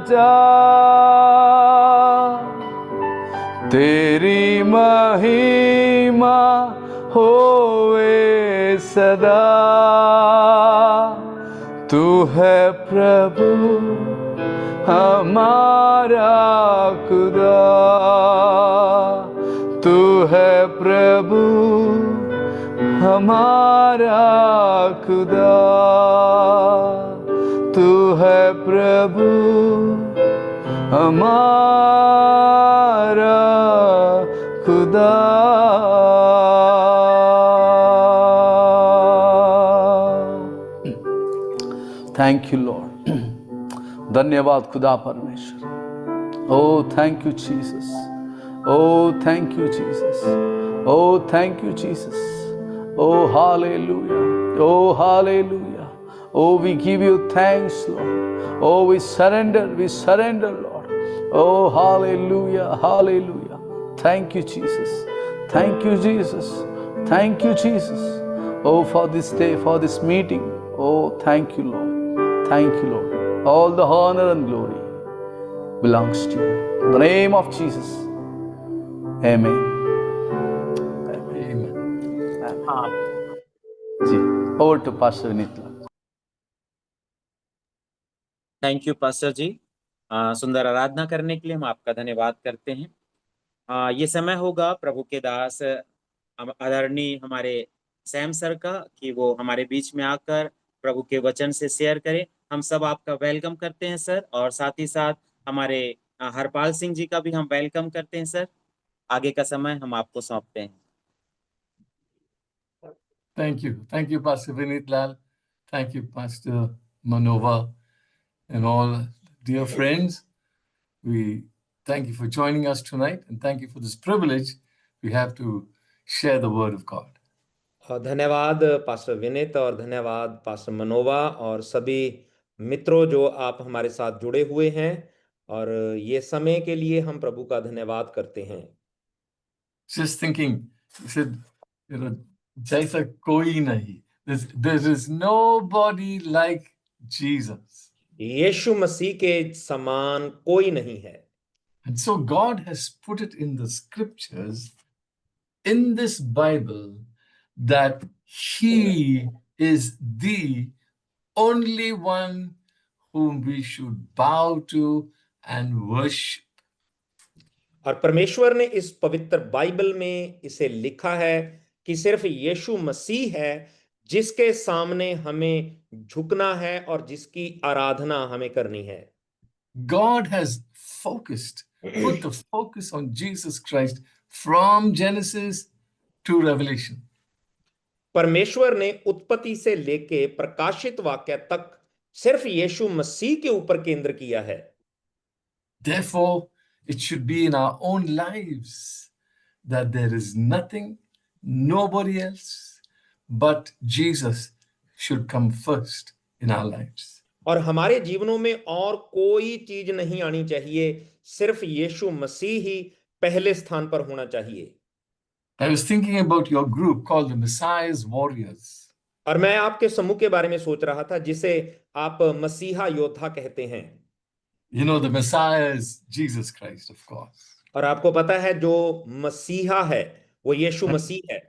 राजा, तेरी महिमा होवे सदा। तू है प्रभु हमारा खुदा, तू है प्रभु हमारा खुदा, तू है प्रभु हमारा खुदा। Thank you lord. धन्यवाद खुदा परमेश्वर। Oh thank you Jesus, oh thank you Jesus, oh thank you Jesus, oh hallelujah, oh hallelujah. Oh, we give you thanks, Lord. Oh, we surrender, Lord. Oh, hallelujah, hallelujah. Thank you, Jesus. Thank you, Jesus. Thank you, Jesus. Oh, for this day, for this meeting. Oh, thank you, Lord. Thank you, Lord. All the honor and glory belongs to you. In the name of Jesus. Amen. Amen. Amen. जी, over to Pastor Vinitla. Thank you pastor ji. सुंदर आराधना करने के लिए हम आपका धन्यवाद करते हैं। ये समय होगा प्रभु के दास आदरणीय हमारे सैम सर का कि वो हमारे बीच में आकर प्रभु के वचन से शेयर करें। हम सब आपका वेलकम करते हैं सर, और साथ ही साथ हमारे हरपाल सिंह जी का भी हम वेलकम करते हैं सर। आगे का समय हम आपको सौंपते हैं। Thank you, Pastor Vinit Lal. Thank you, Pastor Manova, and all dear friends. We thank you for joining us tonight, and thank you for this privilege we have to share the word of God. धन्यवाद pastor Vineet, और धन्यवाद pastor मनोवा और सभी मित्रों जो आप हमारे साथ जुड़े हुए हैं, और ये समय के लिए हम प्रभु का धन्यवाद करते हैं। Just thinking, he said, जैसा कोई नहीं, there is nobody like Jesus. यीशु मसीह के समान कोई नहीं है। And so God has put it in the scriptures, in this Bible, that He is the only one whom we should bow to and worship. और परमेश्वर ने इस पवित्र बाइबल में इसे लिखा है कि सिर्फ यीशु मसीह है जिसके सामने हमें झुकना है और जिसकी आराधना हमें करनी है। God has put the focus on Jesus Christ from Genesis to Revelation. परमेश्वर ने उत्पत्ति से लेके प्रकाशित वाक्य तक सिर्फ यीशु मसीह के ऊपर केंद्र किया है। Therefore, it should be in our own lives that there is nothing, nobody else, but Jesus should come first in our lives. और हमारे जीवनों में और कोई चीज नहीं आनी चाहिए, सिर्फ यीशु मसीह ही पहले स्थान पर होना चाहिए। I was thinking about your group called the Messiah's Warriors. और मैं आपके समूह के बारे में सोच रहा था जिसे आप मसीहा योद्धा कहते हैं। You know, the Messiah is Jesus Christ, of course. और आपको पता है जो मसीहा है वो यीशु मसीह है।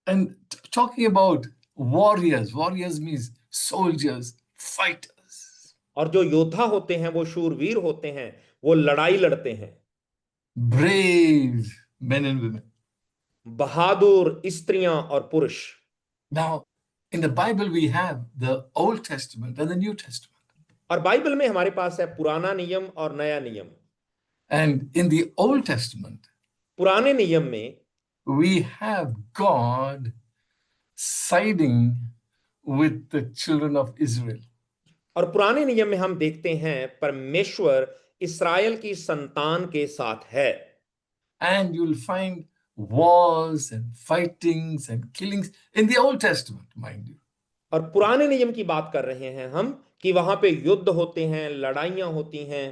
And talking about warriors means soldiers, fighters. और जो योद्धा होते हैं वो शूरवीर होते हैं, वो लड़ाई लड़ते हैं। Brave men and women. बहादुर स्त्रियां और पुरुष। Now, in the Bible we have the Old Testament and the New Testament. और बाइबल में हमारे पास है पुराना नियम और नया नियम। And in the Old Testament, पुराने नियम में we have God siding with the children of Israel. और पुराने नियम में हम देखते हैं परमेश्वर इस्राएल की संतान के साथ है। And you'll find wars and fightings and killings in the Old Testament, mind you. और पुराने नियम की बात कर रहे हैं हम कि वहां पे युद्ध होते हैं, लड़ाइयां होती हैं।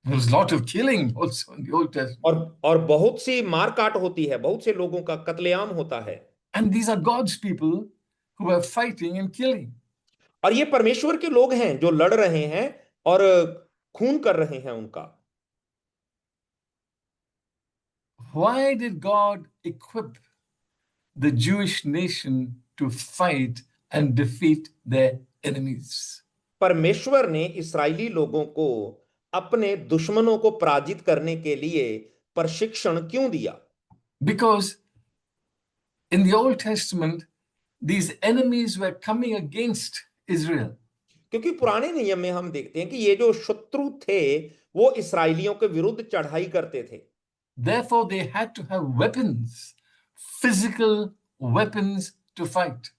There's a lot of killing also in the Old Testament. और बहुत सी मारकाट होती है, बहुत से लोगों का कत्लेआम होता है। And these are God's people who are fighting and killing. और ये परमेश्वर के लोग हैं जो लड़ रहे हैं और खून कर रहे हैं उनका। Why did God equip the Jewish nation to fight and defeat their enemies? परमेश्वर ने इस्राएली लोगों को अपने दुश्मनों को पराजित करने के लिए प्रशिक्षण क्यों दिया? Because in the Old Testament, these enemies were coming against Israel. क्योंकि पुराने नियम में हम देखते हैं कि ये जो शत्रु थे वो इस्राएलियों के विरुद्ध चढ़ाई करते थे। Therefore, they had to have weapons, physical weapons to fight.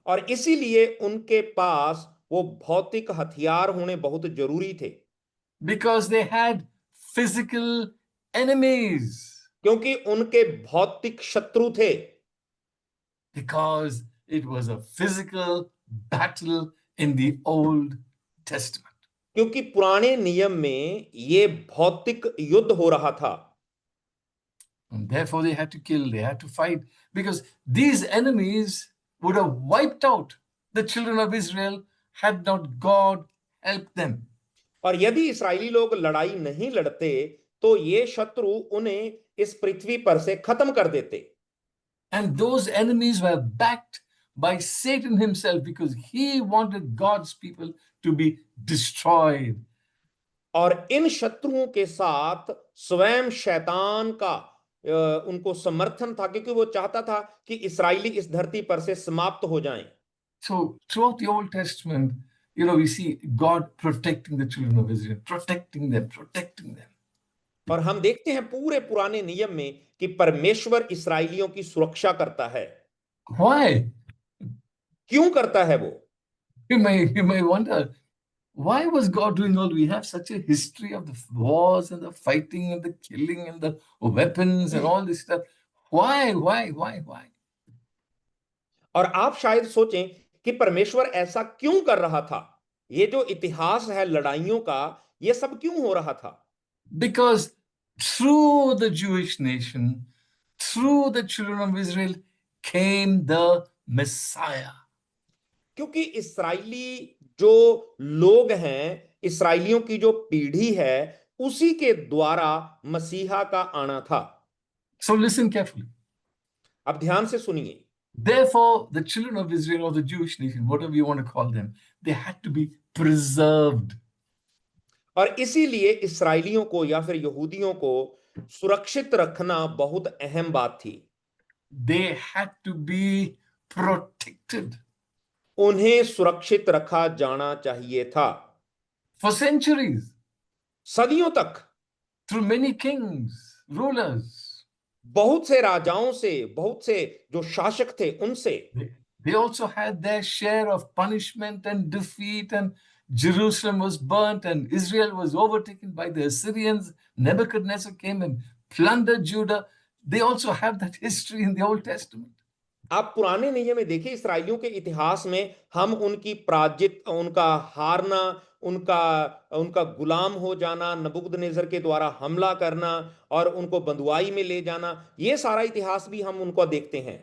और इसीलिए उनके पास वो भौतिक हथियार होने बहुत जरूरी थे, Because they had physical enemies. क्योंकि उनके भौतिक शत्रु थे। Because it was a physical battle in the Old Testament. क्योंकि पुराने नियम में ये भौतिक युद्ध हो रहा था। And therefore, they had to kill, they had to fight, because these enemies would have wiped out the children of Israel had not God helped them. और यदि इस्राएली लोग लड़ाई नहीं लड़ते तो ये शत्रु उन्हें इस पृथ्वी पर से खत्म कर देते। And those enemies were backed by Satan himself because he wanted God's people to be destroyed. और इन शत्रुओं के साथ स्वयं शैतान का उनको समर्थन था, क्योंकि वो चाहता था कि इस्राएली इस धरती पर से समाप्त हो जाएं। So throughout the Old Testament, we see God protecting the children of Israel, protecting them, protecting them. और हम देखते हैं पूरे पुराने नियम में कि परमेश्वर इस्राएलियों की सुरक्षा करता है। Why? क्यों करता है वो? You may wonder, why was God doing all? We have such a history of the wars and the fighting and the killing and the weapons and all this stuff. Why? और आप शायद सोचें कि परमेश्वर ऐसा क्यों कर रहा था? ये जो इतिहास है लड़ाइयों का, ये सब क्यों हो रहा था? Because through the Jewish nation, through the children of Israel came the Messiah. क्योंकि इस्राएली जो लोग हैं, इस्राएलियों की जो पीढ़ी है, उसी के द्वारा मसीहा का आना था। So listen carefully. अब ध्यान से सुनिए। Therefore, the children of Israel or the Jewish nation, whatever you want to call them, they had to be preserved. और इसीलिए इस्राएलियों को या फिर यहूदियों को सुरक्षित रखना बहुत अहम बात थी। They had to be protected. उन्हें सुरक्षित रखा जाना चाहिए था। For centuries, सदियों तक, through many kings, rulers, बहुत से राजाओं से, बहुत से जो शासक थे उनसे, they also had their share of punishment and defeat, and Jerusalem was burnt and Israel was overtaken by the Assyrians. Nebuchadnezzar came and plundered Judah. They also have that history in the Old Testament. आप पुराने नियम में देखिए, इस्राएलियों के इतिहास में हम उनकी पराजित, उनका हारना, उनका गुलाम हो जाना, नबूकदनेस्सर के द्वारा हमला करना और उनको बंधुआई में ले जाना, ये सारा इतिहास भी हम उनको देखते हैं।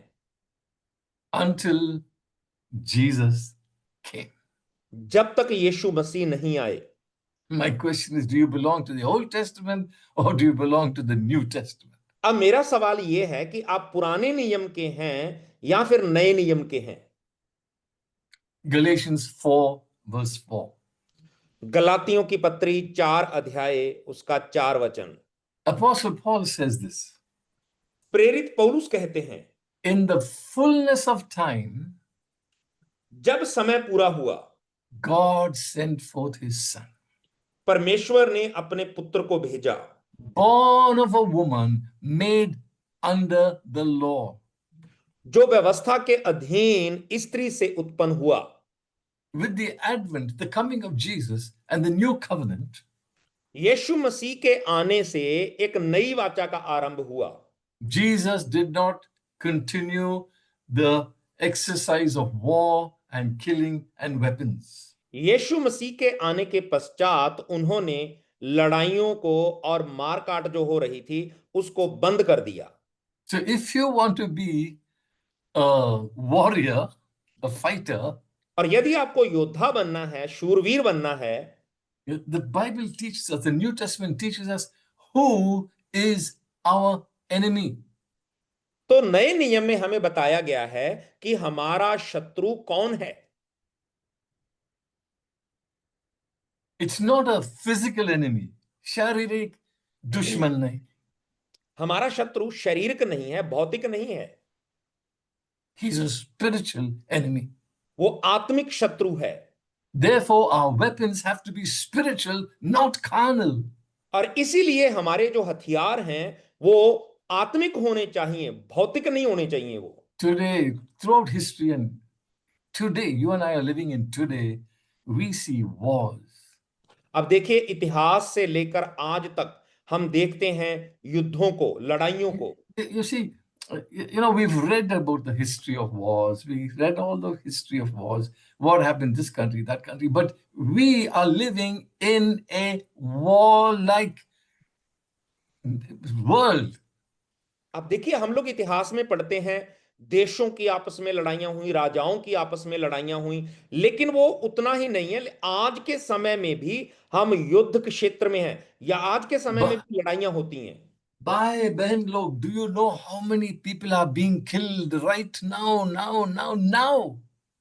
Until Jesus came. जब तक यीशु मसीह नहीं आए। My question is, do you belong to the Old Testament or do you belong to the New Testament? अब मेरा सवाल यह है कि आप पुराने नियम के हैं या फिर नए नियम के हैं? Galatians 4 verse 4. गलातियों की पत्री 4 अध्याय उसका 4 वचन। Apostle Paul says this. प्रेरित पौलुस कहते हैं, In the fullness of time, जब समय पूरा हुआ, God sent forth his son, परमेश्वर ने अपने पुत्र को भेजा, born of a woman, made under the law. जो व्यवस्था के अधीन स्त्री से उत्पन्न हुआ। With the advent, the coming of Jesus and the new covenant, यीशु मसीह के आने से एक नई वाचा का आरंभ हुआ। Jesus did not continue the exercise of war and killing and weapons. यीशु मसीह के आने के पश्चात उन्होंने लड़ाइयों को और मारकाट जो हो रही थी उसको बंद कर दिया। So if you want to be a warrior, a fighter, और यदि आपको योद्धा बनना है, शूरवीर बनना है, The Bible teaches us, the New Testament teaches us who is our enemy. तो नए नियम में हमें बताया गया है कि हमारा शत्रु कौन है। It's not a physical enemy. शारीरिक दुश्मन नहीं. हमारा शत्रु शारीरिक नहीं है, भौतिक नहीं है, He's a spiritual enemy. वो आत्मिक शत्रु है। Therefore, our weapons have to be spiritual, not carnal. और इसीलिए हमारे जो हथियार हैं वो आत्मिक होने चाहिए, भौतिक नहीं होने चाहिए। वो Today, throughout history, and today, you and I are living in today, we see wars. अब देखिए, इतिहास से लेकर आज तक हम देखते हैं युद्धों को, लड़ाइयों को। You see, we've read about the history of wars. We read all the history of wars, what happened this country, that country. But we are living in a war-like world. अब देखिए, हम लोग इतिहास में पढ़ते हैं देशों की आपस में लड़ाइयां हुई, राजाओं की आपस में लड़ाइयां हुई, लेकिन वो उतना ही नहीं है। आज के समय में भी हम युद्ध के क्षेत्र में हैं, या आज के समय में भी लड़ाइयां होती हैं। Bhai behan log, do you know how many people are being killed right now?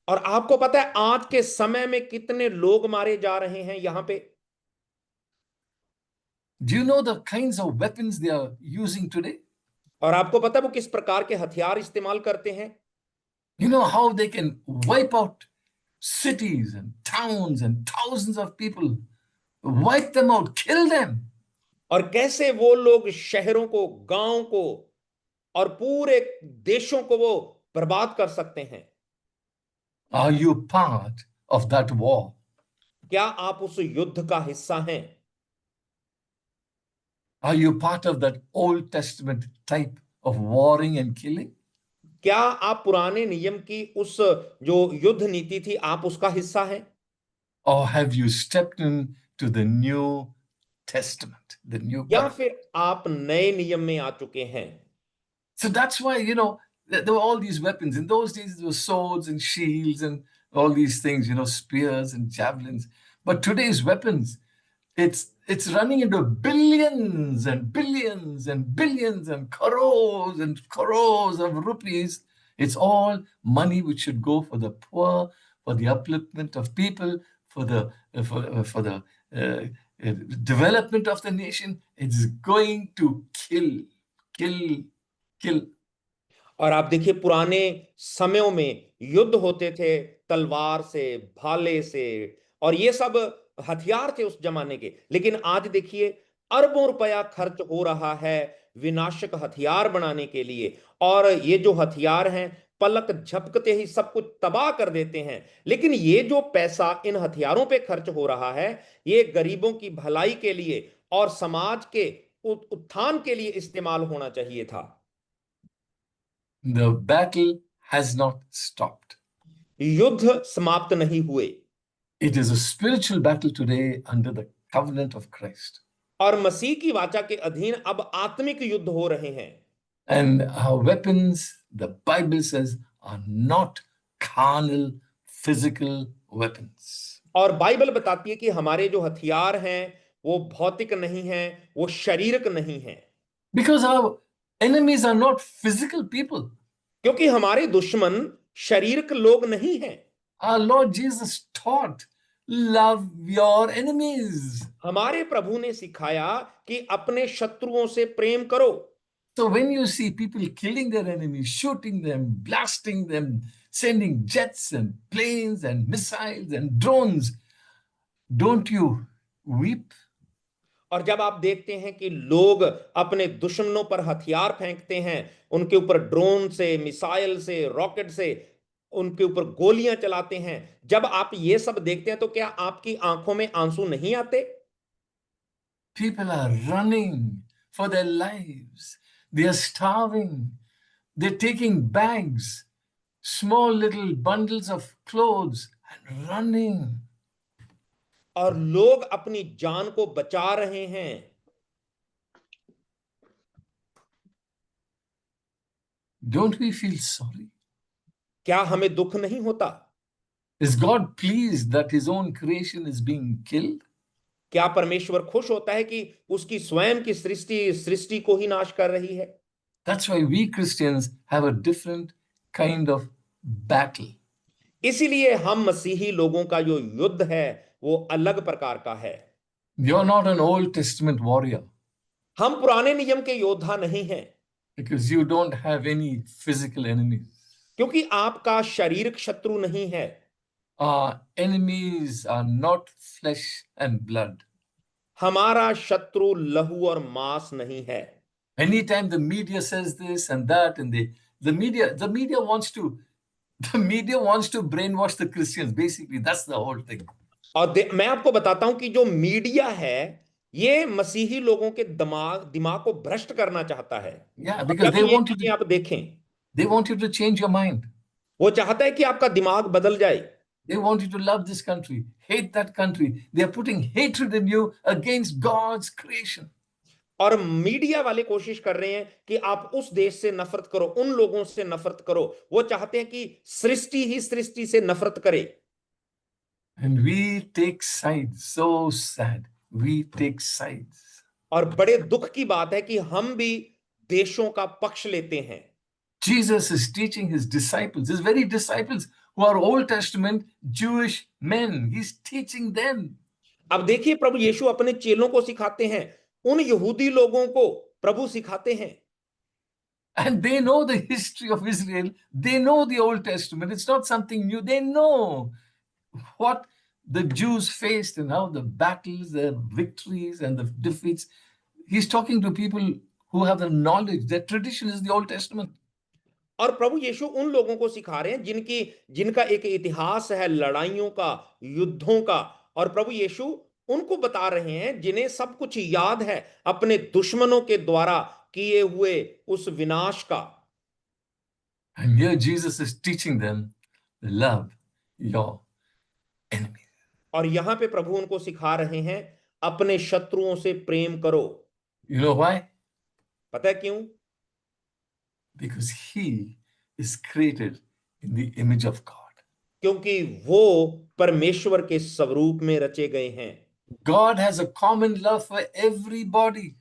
और आपको पता है आज के समय में कितने लोग मारे जा रहे हैं यहां पे? Do you know the kinds of weapons they are using today? और आपको पता है वो किस प्रकार के हथियार इस्तेमाल करते हैं? You know how they can wipe out cities and towns and thousands of people, wipe them out, kill them. और कैसे वो लोग शहरों को, गांवों को और पूरे देशों को वो बर्बाद कर सकते हैं। Are you part of that war? क्या आप उस युद्ध का हिस्सा हैं? Are you part of that Old Testament type of warring and killing? क्या आप पुराने नियम की उस जो युद्ध नीति थी, आप उसका हिस्सा हैं? Or have you stepped into the New Testament, the New या covenant? फिर आप नए नियम में आ चुके हैं? So that's why, there were all these weapons. In those days, there were swords and shields and all these things, spears and javelins. But today's weapons, it's running into billions and billions and billions and crores of rupees. It's all money which should go for the poor, for the upliftment of people, for the development of the nation. It's going to kill. और आप देखिए, पुराने समयों में युद्ध होते थे तलवार से, भाले से, और ये सब हथियार थे उस जमाने के। लेकिन आज देखिए, अरबों रुपया खर्च हो रहा है विनाशक हथियार बनाने के लिए, और ये जो हथियार हैं पलक झपकते ही सब कुछ तबाह कर देते हैं। लेकिन ये जो पैसा इन हथियारों पे खर्च हो रहा है, ये गरीबों की भलाई के लिए और समाज के उत्थान के लिए इस्तेमाल होना चाहिए था। The battle has not stopped. युद्ध समाप्त नहीं हुए। It is a spiritual battle today under the covenant of Christ. और मसीह की वाचा के अधीन अब आत्मिक युद्ध हो रहे हैं। And our weapons, the Bible says, are not carnal, physical weapons. और बाइबल बताती है कि हमारे जो हथियार हैं वो भौतिक नहीं हैं, वो शारीरिक नहीं हैं। Because our enemies are not physical people. क्योंकि हमारे दुश्मन शारीरिक लोग नहीं हैं। Our Lord Jesus taught, love your enemies. हमारे प्रभु ने सिखाया कि अपने शत्रुओं से प्रेम करो। So when you see people killing their enemies, shooting them, blasting them, sending jets and planes and missiles and drones, don't you weep? और जब आप देखते हैं कि लोग अपने दुश्मनों पर हथियार फेंकते हैं, उनके ऊपर ड्रोन से, मिसाइल से, रॉकेट से उनके ऊपर गोलियां चलाते हैं, जब आप ये सब देखते हैं तो क्या आपकी आंखों में आंसू नहीं आते? People are running for their lives. They are starving. They're taking bags, small little bundles of clothes and running. और लोग अपनी जान को बचा रहे हैं। Don't we feel sorry? क्या हमें दुख नहीं होता? Is God pleased that his own creation is being killed? क्या परमेश्वर खुश होता है कि उसकी स्वयं की सृष्टि को ही नाश कर रही है? That's why we Christians have a different kind of battle. इसीलिए हम मसीही लोगों का जो युद्ध है वो अलग प्रकार का है। You're not an Old Testament warrior हम पुराने नियम के योद्धा नहीं हैं, because you don't have any physical enemies. क्योंकि आपका शारीरिक शत्रु नहीं है। Our enemies are not flesh and blood. हमारा शत्रु लहू और मांस नहीं है। Anytime the media says this and that, and the media wants to brainwash the Christians. Basically, that's the whole thing. और मैं आपको बताता हूं कि जो मीडिया है ये मसीही लोगों के दिमाग को भ्रष्ट करना चाहता है। Yeah, because जब ये चीजें आप देखें, they want you to change your mind. वो चाहता है कि आपका दिमाग बदल जाए। They want you to love this country, hate that country. They are putting hatred in you against God's creation. और मीडिया वाले कोशिश कर रहे हैं कि आप उस देश से नफरत करो, उन लोगों से नफरत करो। वो चाहते हैं कि सृष्टि ही सृष्टि से नफरत करे। And we take sides. So sad. We take sides. और बड़े दुख की बात है कि हम भी देशों का पक्ष लेते हैं। Jesus is teaching his disciples, his very disciples who are Old Testament Jewish men. He's teaching them. अब देखिए, प्रभु यीशु अपने चेलों को सिखाते हैं, उन यहूदी लोगों को प्रभु सिखाते हैं। And they know the history of Israel. They know the Old Testament. It's not something new. They know what the Jews faced and how the battles, the victories, and the defeats. He's talking to people who have the knowledge. Their tradition is the Old Testament. और प्रभु यीशु उन लोगों को सिखा रहे हैं जिनका एक इतिहास है लड़ाइयों का, युद्धों का। और प्रभु यीशु उनको बता रहे हैं जिन्हें सब कुछ याद है अपने दुश्मनों के द्वारा किए हुए उस विनाश का। And here Jesus is teaching them, love your enemies. और यहां पे प्रभु उनको सिखा रहे हैं, अपने शत्रुओं से प्रेम करो। You know why? पता है क्यों? Because he is created in the image of God. क्योंकि वो परमेश्वर के स्वरूप में रचे गए हैं। God has a common love for everybody.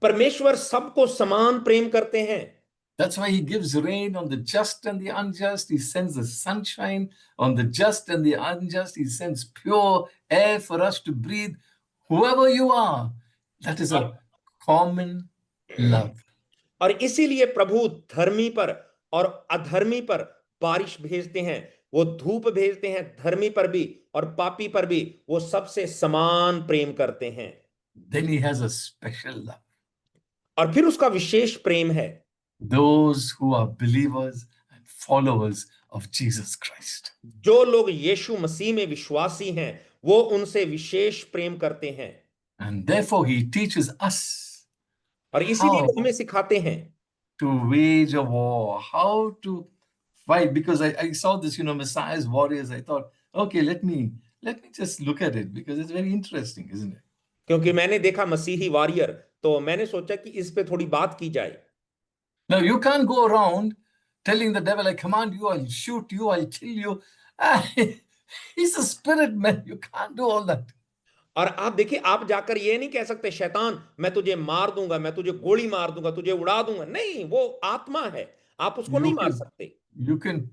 परमेश्वर सबको समान प्रेम करते हैं। That's why he gives rain on the just and the unjust. He sends the sunshine on the just and the unjust. He sends pure air for us to breathe. Whoever you are, that is a common love. और इसीलिए प्रभु धर्मी पर और अधर्मी पर बारिश भेजते हैं, वो धूप भेजते हैं धर्मी पर भी और पापी पर भी। वो सबसे समान प्रेम करते हैं। Then he has a special love. और फिर उसका विशेष प्रेम है Those who are believers and followers of Jesus Christ. जो लोग यीशु मसीह में विश्वासी हैं, वो उनसे विशेष प्रेम करते हैं। And therefore he teaches us और इसीलिए how वो हमें सिखाते हैं to wage a war, how to fight. Because I saw this, Messiah's warriors. I thought, okay, let me just look at it because it's very interesting, isn't it? क्योंकि मैंने देखा मसीही वॉरियर, तो मैंने सोचा कि इस पे थोड़ी बात की जाए। Now you can't go around telling the devil, I command you, I'll shoot you, I'll kill you. He's a spirit, man. You can't do all that. और आप देखिए, आप जाकर ये नहीं कह सकते, शैतान मैं तुझे मार दूंगा, मैं तुझे गोली मार दूंगा, तुझे उड़ा दूंगा। नहीं, वो आत्मा है, आप उसको नहीं मार सकते। You can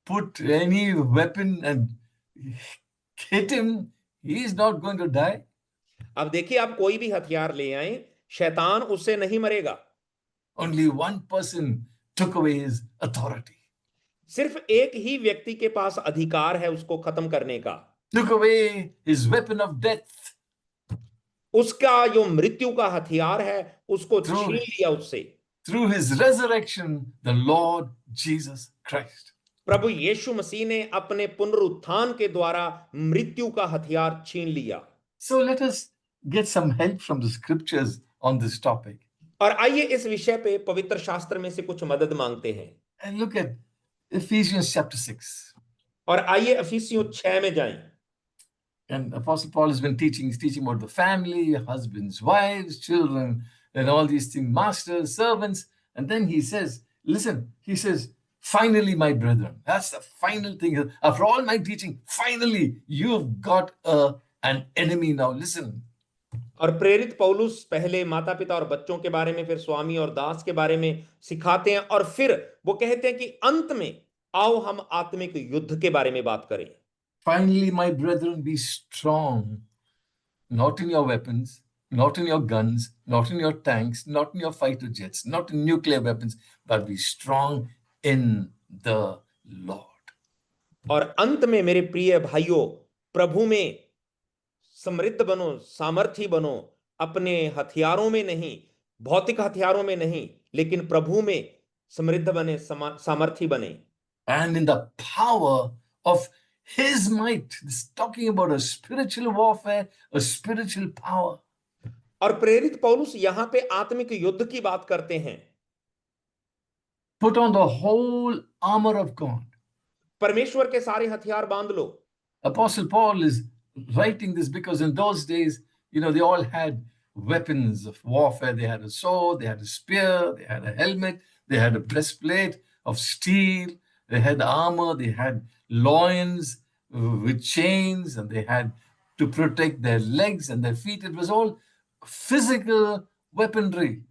put any weapon and hit him. He is not going to die. अब देखिए, आप कोई भी हथियार ले आए, शैतान उससे नहीं मरेगा। Only one person took away his authority. सिर्फ एक ही व्यक्ति के पास अधिकार है उसको खत्म करने का। Took away his weapon of death. उसका जो मृत्यु का हथियार है उसको छीन लिया उससे। Through his resurrection, the Lord Jesus Christ. प्रभु यीशु मसीह ने अपने पुनरुत्थान के द्वारा मृत्यु का हथियार छीन लिया। So let us get some help from the scriptures on this topic. और आइए इस विषय पे पवित्र शास्त्र में से कुछ मदद मांगते हैं। And look at Ephesians chapter 6. और आइए इफिसियों 6 में जाएं। And Apostle Paul has been teaching, he's teaching about the family, husbands, wives, children, and all these things, masters, servants. And then he says, listen, he says, finally, my brethren, that's the final thing. After all my teaching, finally, you've got an enemy now. Listen, और प्रेरित पौलुस पहले माता पिता और बच्चों के बारे में, फिर स्वामी और दास के बारे में सिखाते हैं, और फिर वो कहते हैं कि अंत में आओ हम आत्मिक युद्ध के बारे में बात करें। Finally, my brethren, be strong, not in your weapons, not in your guns, not in your tanks, not in your fighter jets, not in nuclear weapons, but be strong in the Lord. और अंत में मेरे प्रिय भाइयों, प्रभु में समृद्ध बनो, सामर्थी बनो, अपने हथियारों में नहीं, भौतिक हथियारों में नहीं, लेकिन प्रभु में समृद्ध बने, सामर्थी बने। And in the power of his might. This is talking about a spiritual warfare, a spiritual power. और प्रेरित पौलुस यहां पे आत्मिक युद्ध की बात करते हैं। Put on the whole armor of God. परमेश्वर के सारे हथियार बांध लो। Apostle Paul is writing this because in those days, they all had weapons of warfare. They had a sword, they had a spear, they had a helmet, they had a breastplate of steel, they had armor, they had loins with chains, and they had to protect their legs and their feet. It was all physical weaponry.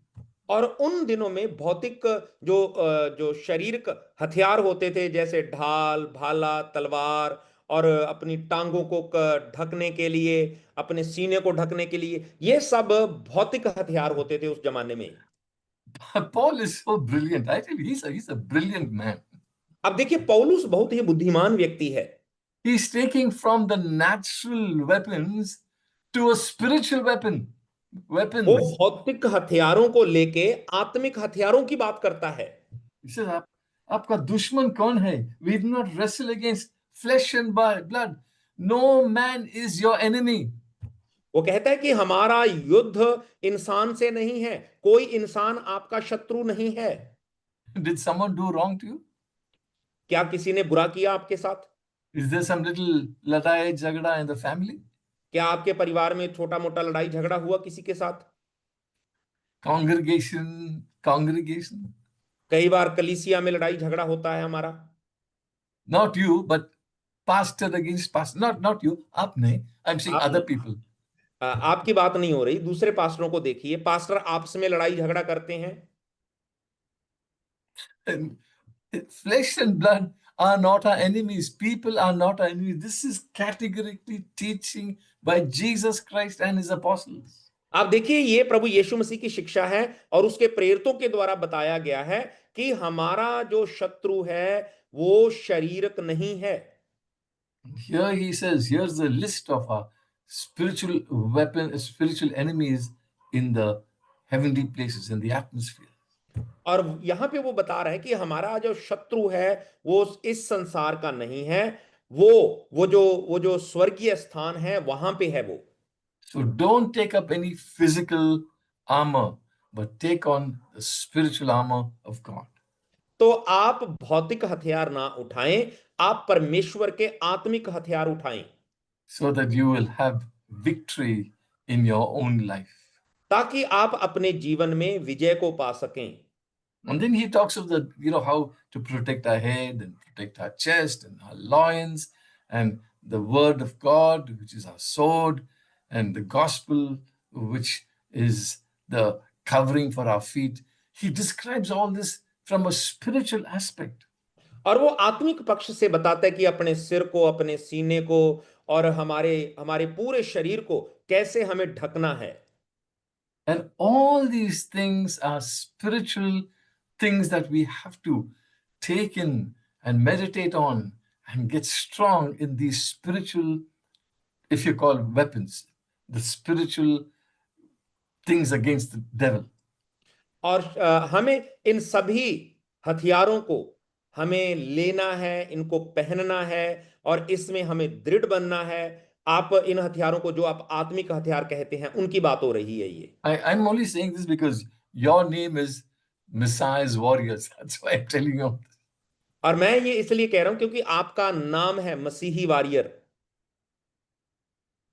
और उन दिनों में भौतिक जो शरीर हथियार होते थे, जैसे ढाल, भाला, तलवार, और अपनी टांगों को ढकने के लिए, अपने सीने को ढकने के लिए, ये सब भौतिक हथियार होते थे उस जमाने में। Paul is so brilliant. I tell you, he's a brilliant man. अब देखिए, पौलुस बहुत ही बुद्धिमान व्यक्ति है। He's taking from the natural weapons to a spiritual weapon. वो Weapons. भौतिक हथियारों को लेके आत्मिक हथियारों की बात करता है। He says, आपका दुश्मन कौन है? We do not wrestle against flesh and blood. No man is your enemy. वो कहता है कि हमारा युद्ध इंसान से नहीं है, कोई इंसान आपका शत्रु नहीं है। Did someone do wrong to you? क्या किसी ने बुरा किया आपके साथ? Is there some little ladai jagda in the family? क्या आपके परिवार में छोटा मोटा लड़ाई झगड़ा हुआ किसी के साथ? Congregation. कई बार कलीसिया में लड़ाई झगड़ा होता है हमारा। Not you, but pastor against pastor. Not you. आपने. I'm saying आप other people. आपकी बात नहीं हो रही, दूसरे पास्टरों को देखिए, पास्टर आपस में लड़ाई झगड़ा करते हैं। And flesh and blood are not our enemies. People are not our enemies. This is categorically teaching by Jesus Christ and his apostles. आप देखिए, ये प्रभु यीशु मसीह की शिक्षा है और उसके प्रेरितों के द्वारा बताया गया है कि हमारा जो शत्रु है वो शारीरिक नहीं है। Here he says, here's the list of our spiritual spiritual enemies in the heavenly places, in the atmosphere. और यहां पे वो बता रहा है कि हमारा जो शत्रु है वो इस संसार का नहीं है, वो जो स्वर्गीय स्थान है वहां पे है वो। So don't take up any physical armor, but take on the spiritual armor of God. तो आप भौतिक हथियार ना उठाएं, आप परमेश्वर के आत्मिक हथियार उठाएं, So that you will have victory in your own life. ताकि आप अपने जीवन में विजय को पा सकें। And then he talks of the, how to protect our head and protect our chest and our loins and the word of God, which is our sword, and the gospel, which is the covering for our feet. He describes all this from a spiritual aspect. और वो आत्मिक पक्ष से बताता है कि अपने सिर को, अपने सीने को और हमारे पूरे शरीर को कैसे हमें ढकना है। And all these things are spiritual things that we have to take in and meditate on and get strong in these spiritual, if you call weapons, the spiritual things against the devil. और हमें इन सभी हथियारों को हमें लेना है, इनको पहनना है और इसमें हमें दृढ़ बनना है। आप इन हथियारों को, जो आप आत्मिक हथियार कहते हैं, उनकी बात हो रही है ये। I'm only saying this because your name is Messiah's Warriors. That's why I'm telling you. और मैं ये इसलिए कह रहा हूं क्योंकि आपका नाम है मसीही वारियर।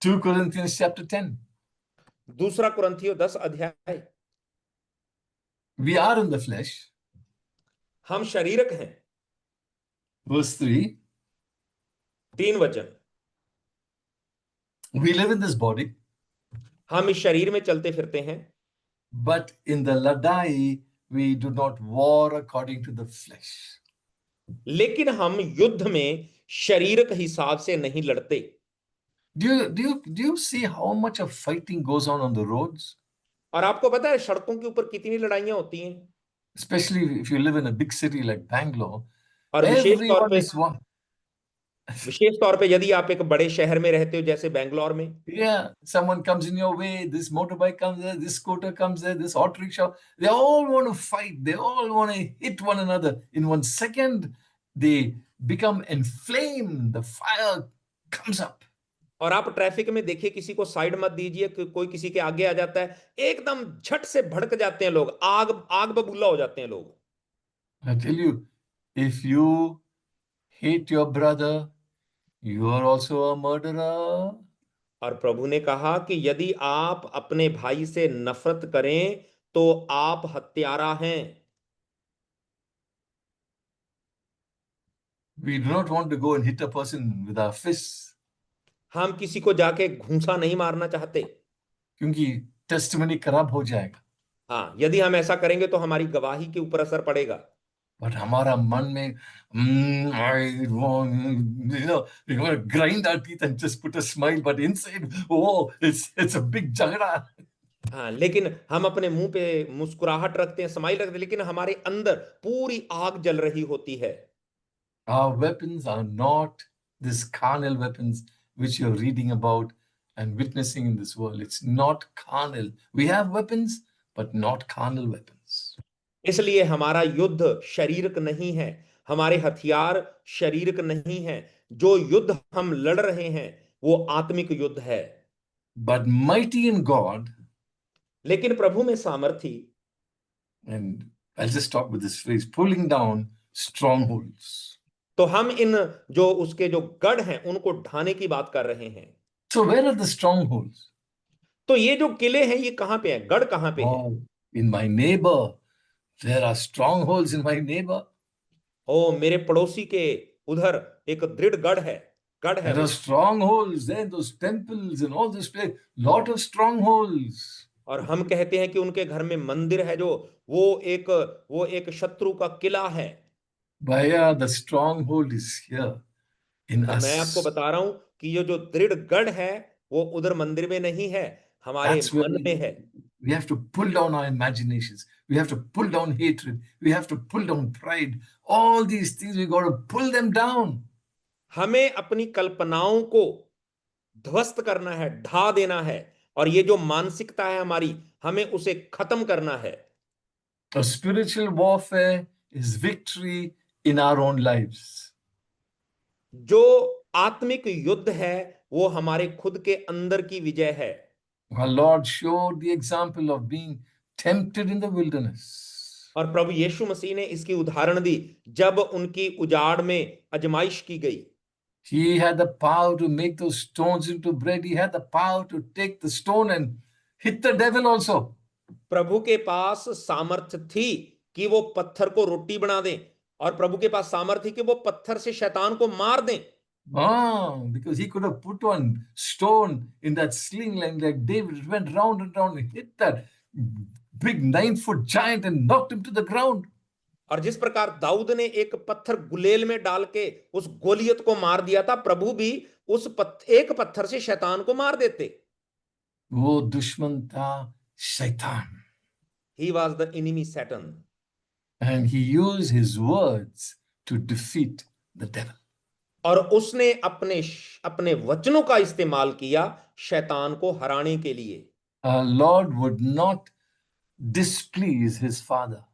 2 Corinthians chapter 10. दूसरा कुरिन्थियों 10 अध्याय। We are in the flesh. हम शारीरिक हैं। Verse 3. 3 वचन। We live in this body. हम इस शरीर में चलते फिरते हैं, but in the ladai, we do not war according to the flesh. लेकिन हम युद्ध में शरीर के हिसाब से नहीं लड़ते। Do you see how much of fighting goes on the roads? और आपको पता है सड़कों के ऊपर कितनी लड़ाइयां होती हैं, Especially if you live in a big city like Bangalore, और everyone is one. विशेष तौर पे यदि आप एक बड़े शहर में रहते हो जैसे बेंगलोर में, Yeah, someone comes in your way, this motorbike comes there, this scooter comes there, this auto rickshaw. They all want to fight. They all want to hit one another. In 1 second, they become inflamed. The fire comes up. और आप traffic में देखिए किसी को side मत दीजिए कि कोई किसी के आगे आ जाता है, एकदम झट से भड़क जाते हैं लोग, आग आग बबूला हो जाते हैं लोग। I tell you, if you hate your brother, you are also a murderer. और प्रभु ने कहा कि यदि आप अपने भाई से नफरत करें तो आप हत्यारा हैं। We do not want to go and hit a person with our fists. हम किसी को जाके घूंसा नहीं मारना चाहते। क्योंकि टेस्टिमनी खराब हो जाएगा। हाँ, यदि हम ऐसा करेंगे तो हमारी गवाही के ऊपर असर पड़ेगा। बट हमारा मन में I want, we want to grind our teeth and just put a smile, but inside, oh, it's a big झगड़ा। हाँ, लेकिन हम अपने मुंह पे मुस्कुराहट रखते हैं, स्माइल रखते हैं, लेकिन हमारे अंदर पूरी आग जल रही होती है। Our weapons are not this carnal weapons which you're reading about and witnessing in this world. It's not carnal. We have weapons, but not carnal weapons. इसलिए हमारा युद्ध शारीरिक नहीं है, हमारे हथियार शारीरिक नहीं है। जो युद्ध हम लड़ रहे हैं वो आत्मिक युद्ध है। But mighty in God, लेकिन प्रभु में सामर्थी, and I'll just stop with this phrase, pulling down strongholds. तो हम इन जो उसके जो गढ़ हैं उनको ढाने की बात कर रहे हैं। So where are the strongholds? तो ये जो किले हैं ये कहां पे हैं, गढ़ कहां पे हैं? Oh, in my neighbor. There are strongholds in my neighbor. ओ, मेरे पड़ोसी के उधर एक दृढ़ गढ़ है, गढ़ है There वो। are strongholds there, those temples and all this place. Lot of strongholds. और हम कहते हैं कि उनके घर में मंदिर है, जो वो एक शत्रु का किला है। Bhaiya, the stronghold is here in पर मैं आपको us. बता रहा हूं कि ये जो दृढ़ गढ़ है वो उधर मंदिर में नहीं है, हमारे That's where मन में है। we have to pull down our imaginations. We have to pull down hatred. We have to pull down pride. All these things, we got to pull them down. हमें अपनी कल्पनाओं को ध्वस्त करना है, ढा देना है, और ये जो मानसिकता है हमारी, हमें उसे खत्म करना है। A spiritual warfare is victory in our own lives. जो आत्मिक युद्ध है वो हमारे खुद के अंदर की विजय है। Our Lord showed the example of being tempted in the wilderness. और प्रभु यीशु मसीह ने इसकी उदाहरण दी जब उनकी उजाड़ में आजमाइश की गई। He had the power to make those stones into bread. He had the power to take the stone and hit the devil also. प्रभु के पास सामर्थ्य थी कि वो पत्थर को रोटी बना दें, और प्रभु के पास सामर्थ्य थी कि वो पत्थर से शैतान को मार दें। Because he could have put one stone in that sling like David. It went round and round and hit that big 9-foot giant and knocked him to the ground. और जिस प्रकार दाऊद ने एक पत्थर गुलेल में डाल के उस गोलियत को मार दिया था, प्रभु भी उस एक पत्थर से शैतान को मार देते। वो दुश्मन था शैतान. He was the enemy Satan. And he used his words to defeat the devil. और उसने अपने वचनों का इस्तेमाल किया शैतान को हराने के लिए। Our Lord would not displease his Father.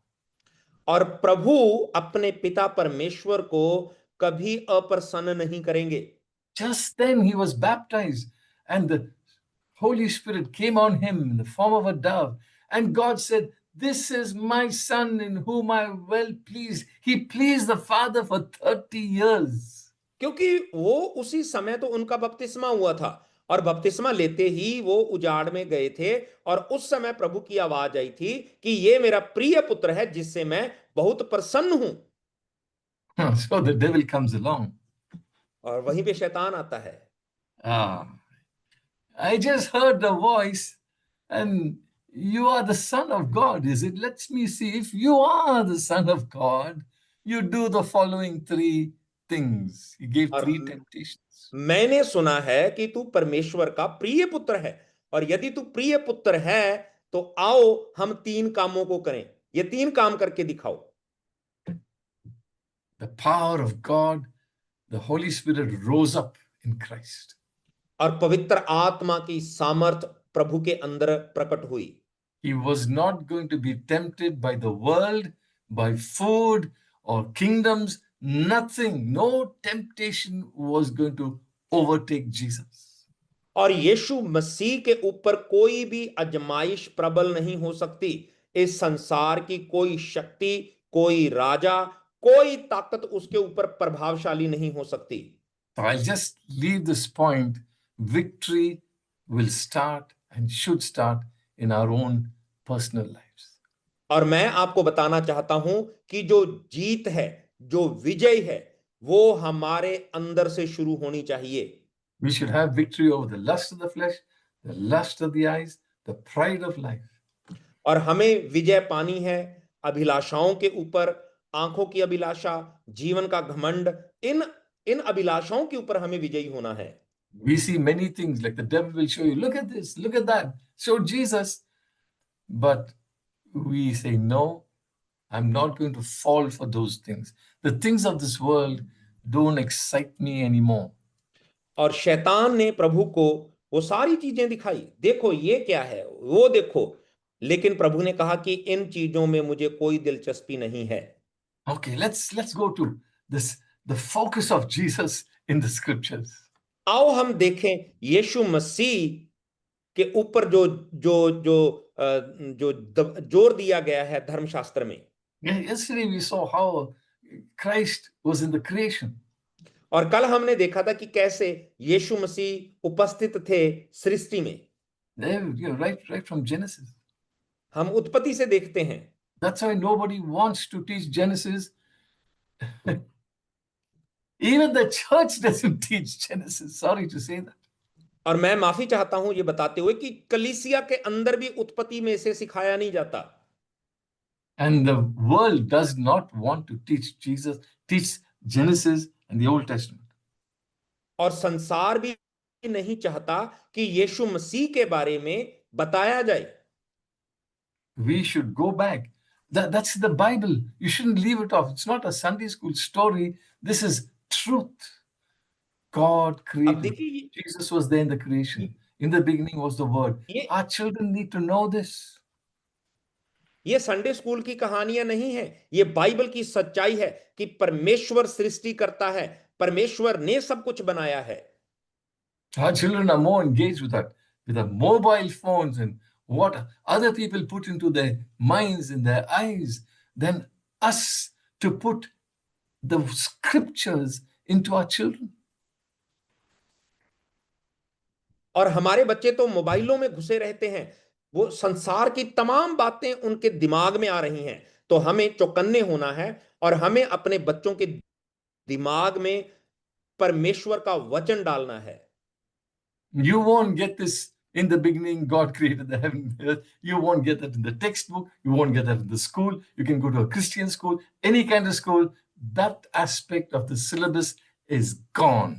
और प्रभु अपने पिता परमेश्वर को कभी अप्रसन्न नहीं करेंगे। Just then he was baptized and the Holy Spirit came on him in the form of a dove. And God said, "This is my son in whom I am well pleased." He pleased the Father for 30 years. क्योंकि वो उसी समय तो उनका बपतिस्मा हुआ था, और बपतिस्मा लेते ही वो उजाड़ में गए थे, और उस समय प्रभु की आवाज आई थी कि ये मेरा प्रिय पुत्र है जिससे मैं बहुत प्रसन्न हूं। So the devil comes along. और वहीं पे शैतान आता है। I just heard the voice and you are the Son of God, is it? Let me see. If you are the Son of God, you do the following three things. He gave और three temptations. मैंने सुना है कि तू परमेश्वर का प्रिय पुत्र है, और यदि तू प्रिय पुत्र है तो आओ हम तीन कामों को करें। ये तीन काम करके दिखाओ। The power of God, the Holy Spirit rose up in Christ. और पवित्र आत्मा की सामर्थ प्रभु के अंदर प्रकट हुई। He was not going to be tempted by the world, by food or kingdoms. Nothing, no temptation was going to overtake Jesus. और यीशु मसीह के ऊपर कोई भी अजमाइश प्रबल नहीं हो सकती। इस संसार की कोई शक्ति, कोई राजा, कोई ताकत उसके ऊपर प्रभावशाली नहीं हो सकती। So I'll just leave this point. Victory will start and should start in our own personal lives. और मैं आपको बताना चाहता हूं कि जो जीत है, जो विजय है, वो हमारे अंदर से शुरू होनी चाहिए। We should have victory over the lust of the flesh, the lust of the eyes, the pride of life. और हमें विजय पानी है अभिलाषाओं के ऊपर, आंखों की अभिलाषा, जीवन का घमंड, इन अभिलाषाओं के ऊपर हमें विजयी होना है। We see many things like the devil will show you, look at this, look at that, show Jesus. But we say, no, I'm not going to fall for those things. The things of this world don't excite me anymore. और शैतान ने प्रभु को वो सारी चीजें दिखाई, देखो ये क्या है, वो देखो, लेकिन प्रभु ने कहा कि इन चीजों में मुझे कोई दिलचस्पी नहीं है। Okay, let's go to this, the focus of Jesus in the scriptures. आओ हम देखें यीशु मसीह के ऊपर जो जो जो जो जोर दिया गया है धर्मशास्त्र में। Yesterday we saw how Christ was in the creation. और कल हमने देखा था कि कैसे यीशु मसीह उपस्थित थे सृष्टि में। There, right from Genesis. हम उत्पत्ति से देखते हैं। That's why nobody wants to teach Genesis. Even the church doesn't teach Genesis. Sorry to say that. और मैं माफी चाहता हूं ये बताते हुए कि कलीसिया के अंदर भी उत्पत्ति में से सिखाया नहीं जाता। And the world does not want to teach Genesis and the Old Testament. और संसार भी नहीं चाहता कि यीशु मसीह के बारे में बताया जाए। We should go back. That's the Bible. You shouldn't leave it off. It's not a Sunday school story. This is truth. God अब created. देखिए Jesus was there in the creation. In the beginning was the Word. ये Our children need to know this. ये Sunday school की कहानियां नहीं है, ये Bible की सच्चाई है कि परमेश्वर सृष्टि करता है, परमेश्वर ने सब कुछ बनाया है। Our children are more engaged with the mobile phones and what other people put into their minds and their eyes than us to put the scriptures into our children. और हमारे बच्चे तो मोबाइलों में घुसे रहते हैं, वो संसार की तमाम बातें उनके दिमाग में आ रही हैं। तो हमें चौकन्ने होना है और हमें अपने बच्चों के दिमाग में परमेश्वर का वचन डालना है। You won't get this in the beginning, God created the heaven and earth. You won't get that in the textbook. You won't get that in the school. You can go to a Christian school, any kind of school. That aspect of the syllabus is gone.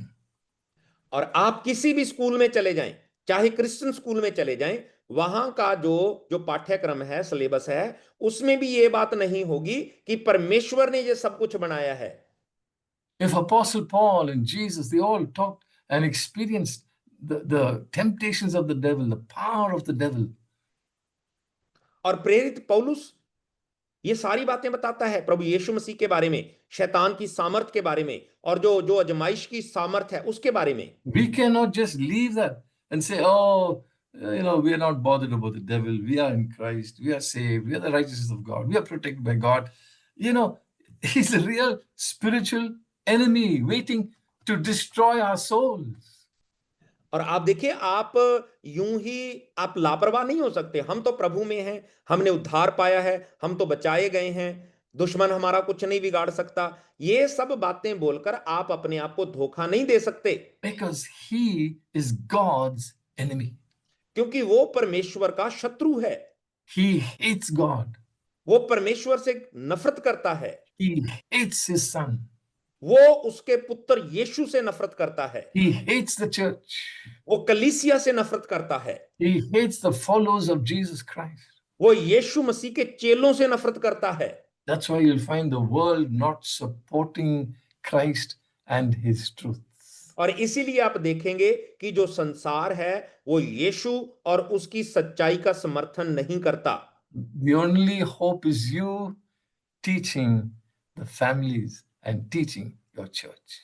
और आप किसी भी school में चले जाएं, चाहे Christian school में चले जाएं, वहां का जो पाठ्यक्रम है, सिलेबस है, उसमें भी ये बात नहीं होगी कि परमेश्वर ने ये सब कुछ बनाया है। If Apostle Paul and Jesus, they all talked and experienced the temptations of the devil, the power of the devil. और प्रेरित पौलुस ये सारी बातें बताता है प्रभु यीशु मसीह के बारे में, शैतान की सामर्थ के बारे में, और जो अजमाइश की सामर्थ है उसके बारे में। We cannot just leave that and say, oh, we are not bothered about the devil. We are in Christ. We are saved. We are the righteousness of God. We are protected by God. He's a real spiritual enemy waiting to destroy our souls. और आप देखिए, आप यूं ही आप लापरवाह नहीं हो सकते। हम तो प्रभु में हैं, हमने उद्धार पाया है, हम तो बचाए गए हैं, दुश्मन हमारा कुछ नहीं बिगाड़ सकता। ये सब बातें बोलकर आप अपने आप को धोखा नहीं दे सकते। Because he is God's enemy. क्योंकि वो परमेश्वर का शत्रु है, He hates God. वो परमेश्वर से नफरत करता है, He hates his son. वो उसके पुत्र यीशु से नफरत करता है, He hates the church. वो कलीसिया से नफरत करता है, He hates the followers of Jesus Christ. वो यीशु मसीह के चेलों से नफरत करता है। That's why you'll find the world not supporting Christ and his truth. और इसीलिए आप देखेंगे कि जो संसार है वो यीशु और उसकी सच्चाई का समर्थन नहीं करता। The only hope is you teaching the families and teaching your church.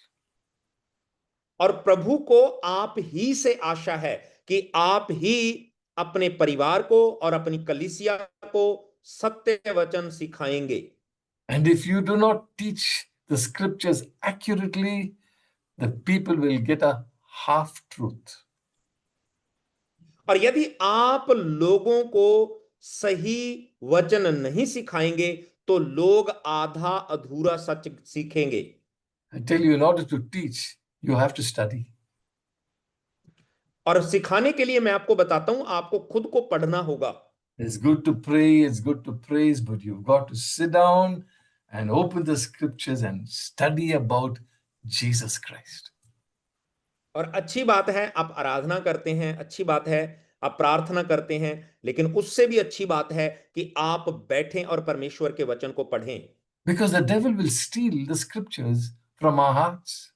और प्रभु को आप ही से आशा है कि आप ही अपने परिवार को और अपनी कलीसिया को सत्य वचन सिखाएंगे। And if you do not teach the scriptures accurately, the people will get a half truth. और यदि आप लोगों को सही वचन नहीं सिखाएंगे तो लोग आधा अधूरा सच सीखेंगे। I tell you, in order to teach, you have to study. और सिखाने के लिए मैं आपको बताता हूं, आपको खुद को पढ़ना होगा। It's good to pray, it's good to praise, but you've got to sit down and open the scriptures and study about Jesus Christ. और अच्छी बात है आप आराधना करते हैं, अच्छी बात है आप प्रार्थना करते हैं, लेकिन उससे भी अच्छी बात है कि आप बैठें और परमेश्वर के वचन को पढ़ें। Because the devil will steal the scriptures from our hearts.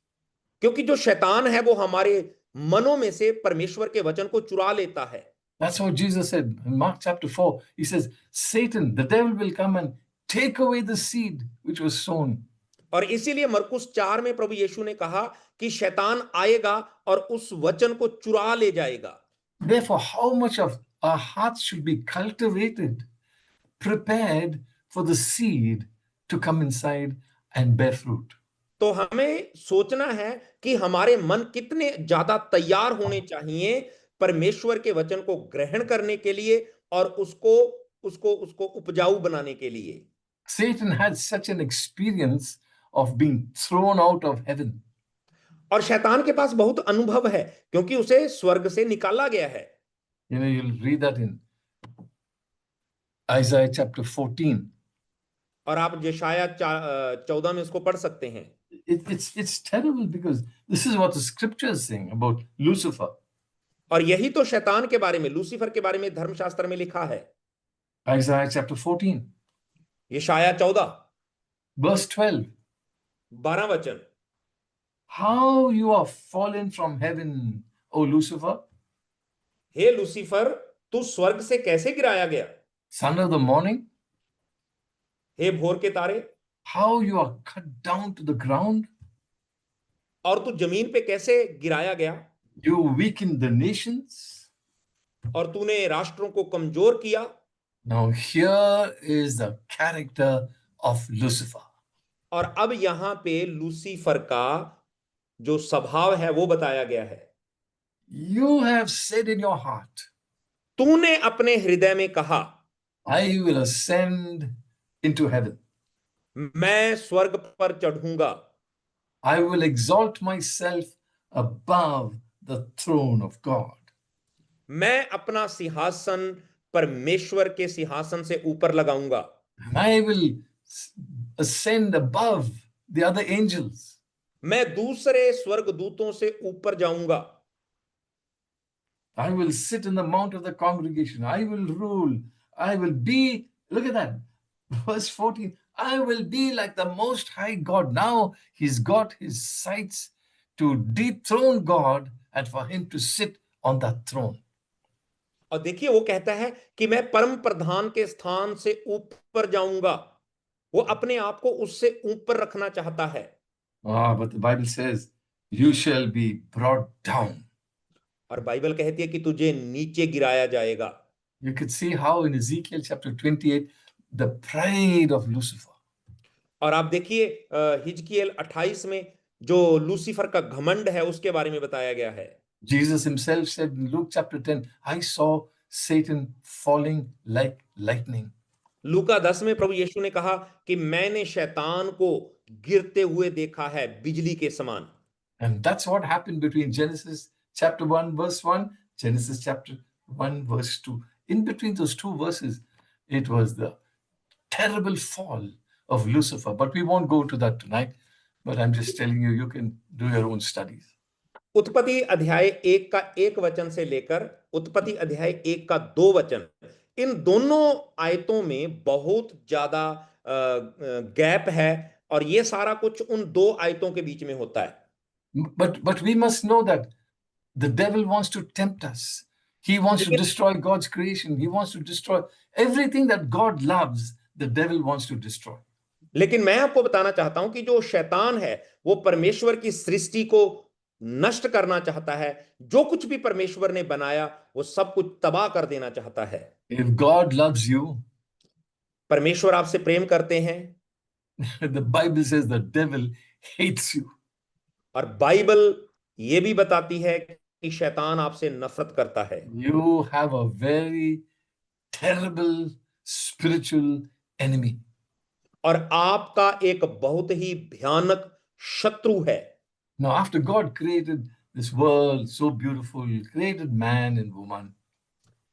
क्योंकि जो शैतान है वो हमारे मनों में से परमेश्वर के वचन को चुरा लेता है। That's what Jesus said in Mark chapter 4. He says, Satan, the devil will come and take away the seed which was sown. और इसीलिए मरकुस 4 में प्रभु यीशु ने कहा कि शैतान आएगा और उस वचन को चुरा ले जाएगा। Therefore, how much of our hearts should be cultivated, prepared for the seed to come inside and bear fruit. तो हमें सोचना है कि हमारे मन कितने ज्यादा तैयार होने चाहिए परमेश्वर के वचन को ग्रहण करने के लिए और उसको उपजाऊ बनाने के लिए। Satan had such an experience of being thrown out of heaven. और शैतान के पास बहुत अनुभव है क्योंकि उसे स्वर्ग से निकाला गया है। You know, you'll read that in Isaiah chapter 14. और आप यशायाह 14 में उसको पढ़ सकते हैं। It's terrible because this is what the scripture is saying about Lucifer. और यही तो शैतान के बारे में, लूसीफर के बारे में धर्मशास्त्र में लिखा है। Isaiah chapter 14, यशायाह 14 verse 12. 12 वचन। How you are fallen from heaven, O Lucifer, हे लूसीफर, तू स्वर्ग से कैसे गिराया गया? son of the morning. हे भोर के तारे, How you are cut down to the ground. और तू जमीन पे कैसे गिराया गया? You weaken the nations. और तूने राष्ट्रों को कमजोर किया। Now here is the character of Lucifer. और अब यहां पे लूसीफर का जो स्वभाव है वो बताया गया है। You have said in your heart, तूने अपने हृदय में कहा, I will ascend into heaven. मैं स्वर्ग पर चढ़ूंगा। I will exalt myself above the throne of God. मैं अपना सिंहासन परमेश्वर के सिंहासन से ऊपर लगाऊंगा। And I will ascend above the other angels. मैं दूसरे स्वर्गदूतों से ऊपर जाऊंगा। I will sit in the mount of the congregation. I will rule. I will be, look at that, verse 14. I will be like the Most High God. Now he's got his sights to dethrone God and for him to sit on that throne. और देखिए वो कहता है कि मैं परम प्रधान के स्थान से ऊपर जाऊंगा। वो अपने आप को उससे ऊपर रखना चाहता है। But the Bible says, you shall be brought down. और बाइबल कहती है कि तुझे नीचे गिराया जाएगा। You could see how in Ezekiel chapter 28, the pride of Lucifer. और आप देखिए हिजकियेल 28 में जो लूसीफर का घमंड है उसके बारे में बताया गया है। Jesus himself said in Luke chapter 10, I saw Satan falling like lightning. लूका 10 में प्रभु यीशु ने कहा कि मैंने शैतान को गिरते हुए देखा है बिजली के समान। And that's what happened between Genesis chapter 1 verse 1, Genesis chapter 1 verse 2. In between those two verses, it was the terrible fall of Lucifer. But we won't go to that tonight. But I'm just telling you, you can do your own studies. उत्पत्ति अध्याय 1 का 1 वचन से लेकर उत्पत्ति अध्याय 1 का 2 वचन, इन दोनों आयतों में बहुत ज्यादा गैप है, और ये सारा कुछ उन 2 आयतों के बीच में होता है. But we must know that the devil wants to tempt us. He wants to destroy God's creation. He wants to destroy everything that God loves. The devil wants to destroy. लेकिन मैं आपको बताना चाहता हूं कि जो शैतान है वो परमेश्वर की सृष्टि को नष्ट करना चाहता है. जो कुछ भी परमेश्वर ने बनाया वो सब कुछ तबाह कर देना चाहता है. If God loves you, परमेश्वर आपसे प्रेम करते हैं. the Bible says the devil hates you. और बाइबल ये भी बताती है कि शैतान आपसे नफरत करता है. You have a very terrible spiritual enemy. और आपका एक बहुत ही भयानक शत्रु है. Now, after God created this world so beautiful, created man and woman,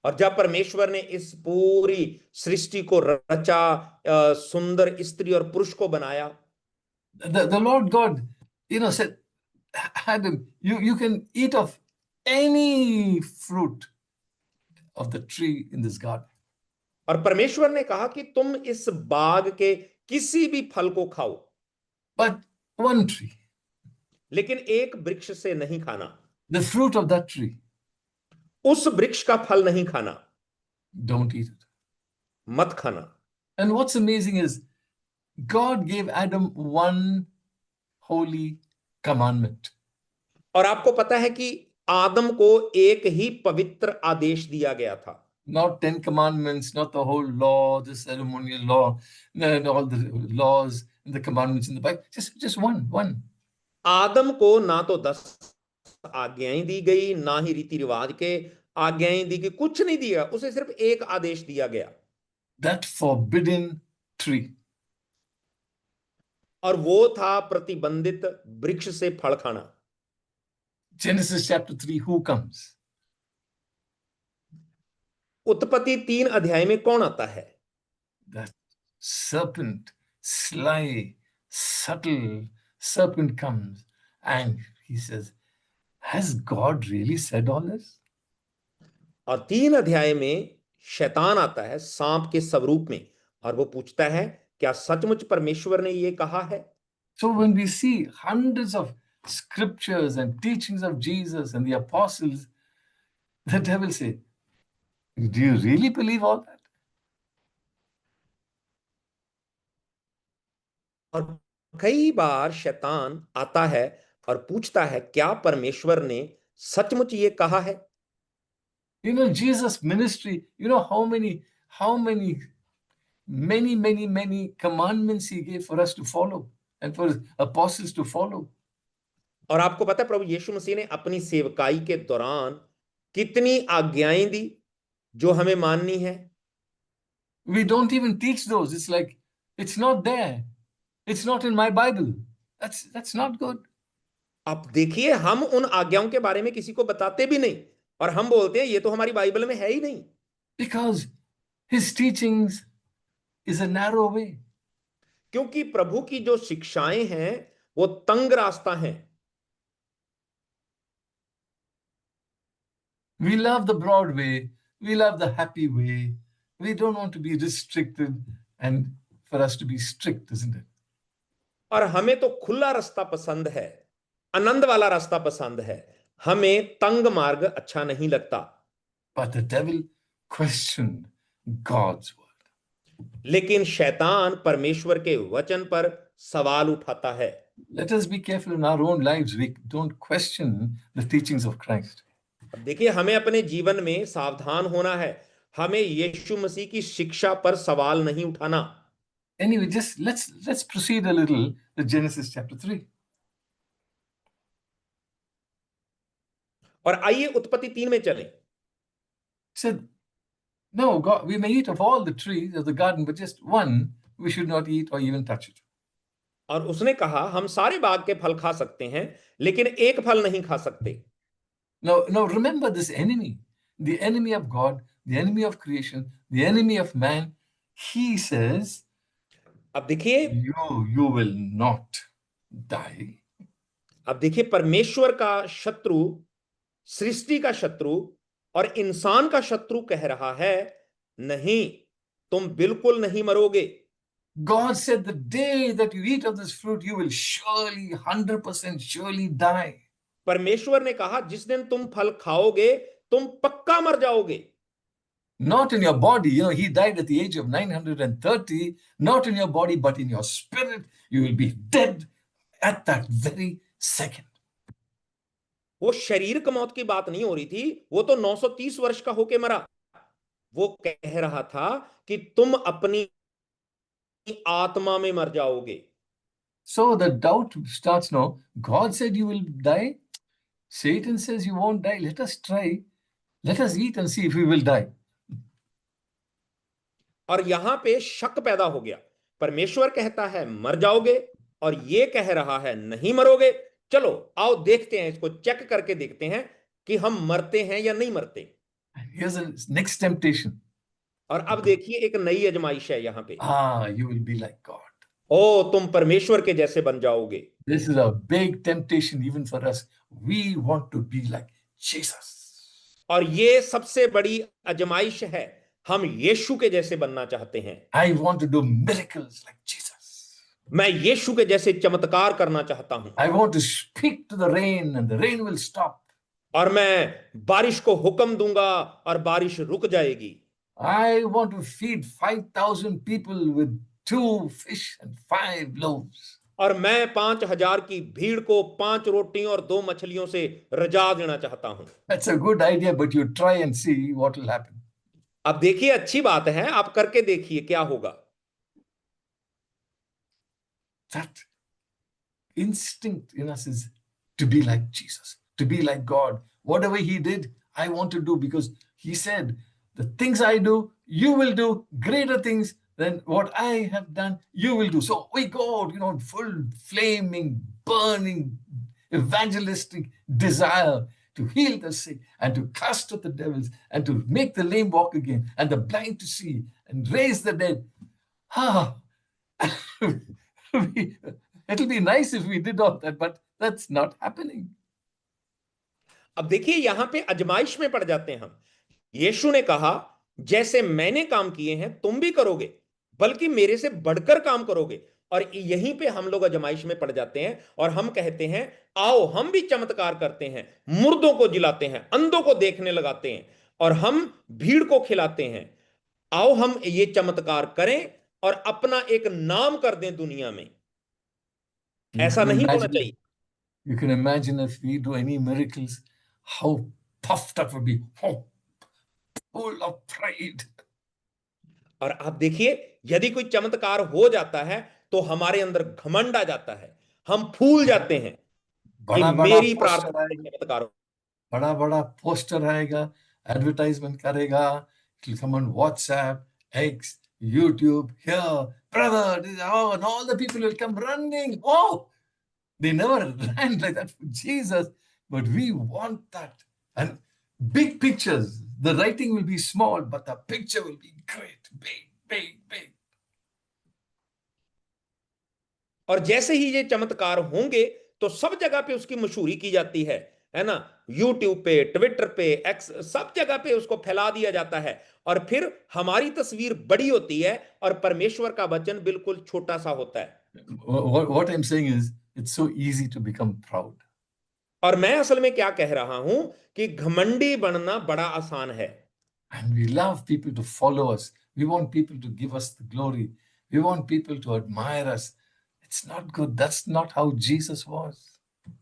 और जब परमेश्वर ने इस पूरी सृष्टि को रचा, सुंदर स्त्री और पुरुष को बनाया, the Lord God, said, Adam, you can eat of any fruit of the tree in this garden. और परमेश्वर ने कहा कि तुम इस बाग के किसी भी फल को खाओ, But one tree, लेकिन एक वृक्ष से नहीं खाना. the fruit of that tree, उस वृक्ष का फल नहीं खाना. don't eat it. मत खाना. And what's amazing is God gave Adam one holy commandment. और आपको पता है कि आदम को एक ही पवित्र आदेश दिया गया था. Not 10 commandments, not the whole law, the ceremonial law, no, all the laws and the commandments in the Bible. Just one. आदम को ना तो 10 आज्ञाएं दी गई, ना ही रीति रिवाज के आज्ञाएं दी गई, कुछ नहीं दिया. उसे सिर्फ एक आदेश दिया गया. That forbidden tree. और वो था प्रतिबंधित वृक्ष से फल खाना. Genesis chapter 3, who comes? उत्पत्ति 3 अध्याय में कौन आता है? That serpent, sly, subtle serpent comes and he says, has God really said all this? और 3 अध्याय में शैतान आता है सांप के स्वरूप में, और वो पूछता है क्या सचमुच परमेश्वर ने ये कहा है? So when we see hundreds of scriptures and teachings of Jesus and the apostles, the devil say, do you really believe all that? और कई बार शैतान आता है और पूछता है क्या परमेश्वर ने सचमुच ये कहा है? Jesus' ministry, how many commandments he gave for us to follow and for his apostles to follow. और आपको पता है प्रभु यीशु मसीह ने अपनी सेवकाई के दौरान कितनी आज्ञाएं दी जो हमें माननी है? We don't even teach those. It's like, it's not there. It's not in my Bible. That's not good. आप देखिए, हम उन आज्ञाओं के बारे में किसी को बताते भी नहीं, और हम बोलते हैं ये तो हमारी बाइबल में है ही नहीं. Because his teachings is a narrow way. क्योंकि प्रभु की जो शिक्षाएं हैं वो तंग रास्ता है. We love the broad way. We love the happy way. We don't want to be restricted and for us to be strict, isn't it? और हमें तो खुला रास्ता पसंद है, आनंद वाला रास्ता पसंद है. हमें तंग मार्ग अच्छा नहीं लगता. But the devil questioned God's word. लेकिन शैतान परमेश्वर के वचन पर सवाल उठाता है. Let us be careful in our own lives. We don't question the teachings of Christ. अब देखिए, हमें अपने जीवन में सावधान होना है. हमें यीशु मसीह की शिक्षा पर सवाल नहीं उठाना. Anyway, just let's proceed a little to Genesis chapter 3. और आइए उत्पत्ति 3 में चलें. Said, no, God, we may eat of all the trees of the garden, but just one we should not eat or even touch it. और उसने कहा हम सारे बाग के फल खा सकते हैं, लेकिन एक फल नहीं खा सकते. Now remember this enemy. the enemy of God, the enemy of creation, the enemy of man, he says, अब देखिए you will not die. अब देखिए परमेश्वर का शत्रु, सृष्टि का शत्रु और इंसान का शत्रु कह रहा है, नहीं, तुम बिल्कुल नहीं मरोगे। God said, the day that you eat of this fruit, you will surely, 100% surely die. परमेश्वर ने कहा जिस दिन तुम फल खाओगे तुम पक्का मर जाओगे। Not in your body, he died at the age of 930, not in your body, but in your spirit, you will be dead at that very second. वो शरीर की मौत की बात नहीं हो रही थी, वो तो 930 वर्ष का होके मरा। वो कह रहा था कि तुम अपनी आत्मा में मर जाओगे। So the doubt starts now. God said you will die. Satan says you won't die. Let us try. Let us eat and see if we will die. और यहां पे शक पैदा हो गया। परमेश्वर कहता है मर जाओगे और ये कह रहा है नहीं मरोगे। चलो आओ देखते हैं, इसको चेक करके देखते हैं कि हम मरते हैं या नहीं मरते। Here's the next temptation. और अब देखिए एक नई आजमाइश है यहां पे। You will be like God. ओ तुम परमेश्वर के जैसे बन जाओगे। This is a big temptation even for us. We want to be like Jesus. और ये सबसे बड़ी आजमाइश है, हम यीशु के जैसे बनना चाहते हैं। I want to do miracles like Jesus. मैं यीशु के जैसे चमत्कार करना चाहता हूं। I want to speak to the rain and the rain will stop. और मैं बारिश को हुक्म दूंगा और बारिश रुक जाएगी। I want to feed 5,000 people with 2 fish and 5 loaves. और मैं 5,000 की भीड़ को 5 रोटियों और 2 मछलियों से रजा देना चाहता हूं। That's a good idea, but you try and see what will happen. अब देखिए अच्छी बात है, आप करके देखिए क्या होगा। That instinct in us is to be like Jesus, to be like God. Whatever he did, I want to do, because he said, the things I do, you will do greater things than what I have done, you will do. So we go, full flaming, burning, evangelistic desire to heal the sick and to cast out the devils and to make the lame walk again and the blind to see and raise the dead. It'll be nice if we did all that, but that's not happening. अब देखिए यहां पे अजमाइश में पड़ जाते हैं हम। यीशु ने कहा जैसे मैंने काम किए हैं तुम भी करोगे, बल्कि मेरे से बढ़कर काम करोगे। और यहीं पे हम लोग अजमाइश में पड़ जाते हैं और हम कहते हैं आओ हम भी चमत्कार करते हैं, मुर्दों को जिलाते हैं, अंधों को देखने लगाते हैं और हम भीड़ को खिलाते हैं। आओ हम ये चमत्कार करें और अपना एक नाम कर दें दुनिया में। ऐसा नहीं होना चाहिए। You can imagine if we do any miracles, how puffed up we'll be, how full of pride. और आप देखिए यदि कोई चमत्कार हो जाता है तो हमारे अंदर घमंड आ जाता है, हम फूल जाते हैं कि मेरी प्रार्थना से चमत्कार हो। बड़ा पोस्टर आएगा, एडवर्टाइजमेंट करेगा, it'll come on WhatsApp, X, YouTube, here, brother, and all the people will come running. Oh, they never ran like that for Jesus, but we want that. And big pictures, the writing will be small, but the picture will be great, big. और जैसे ही ये चमत्कार होंगे तो सब जगह पे उसकी मशहूरी की जाती है ना। यूट्यूब पे, ट्विटर पे, एक्स, सब जगह पे उसको फैला दिया जाता है और फिर हमारी तस्वीर बड़ी होती है और परमेश्वर का वचन बिल्कुल छोटा सा होता है। What I'm saying is, it's so easy to become proud. और मैं असल में क्या कह रहा हूं कि घमंडी बनना बड़ा आसान है। And we love people to follow us. We want people to give us the glory. We want people to admire us. It's not good. That's not how Jesus was.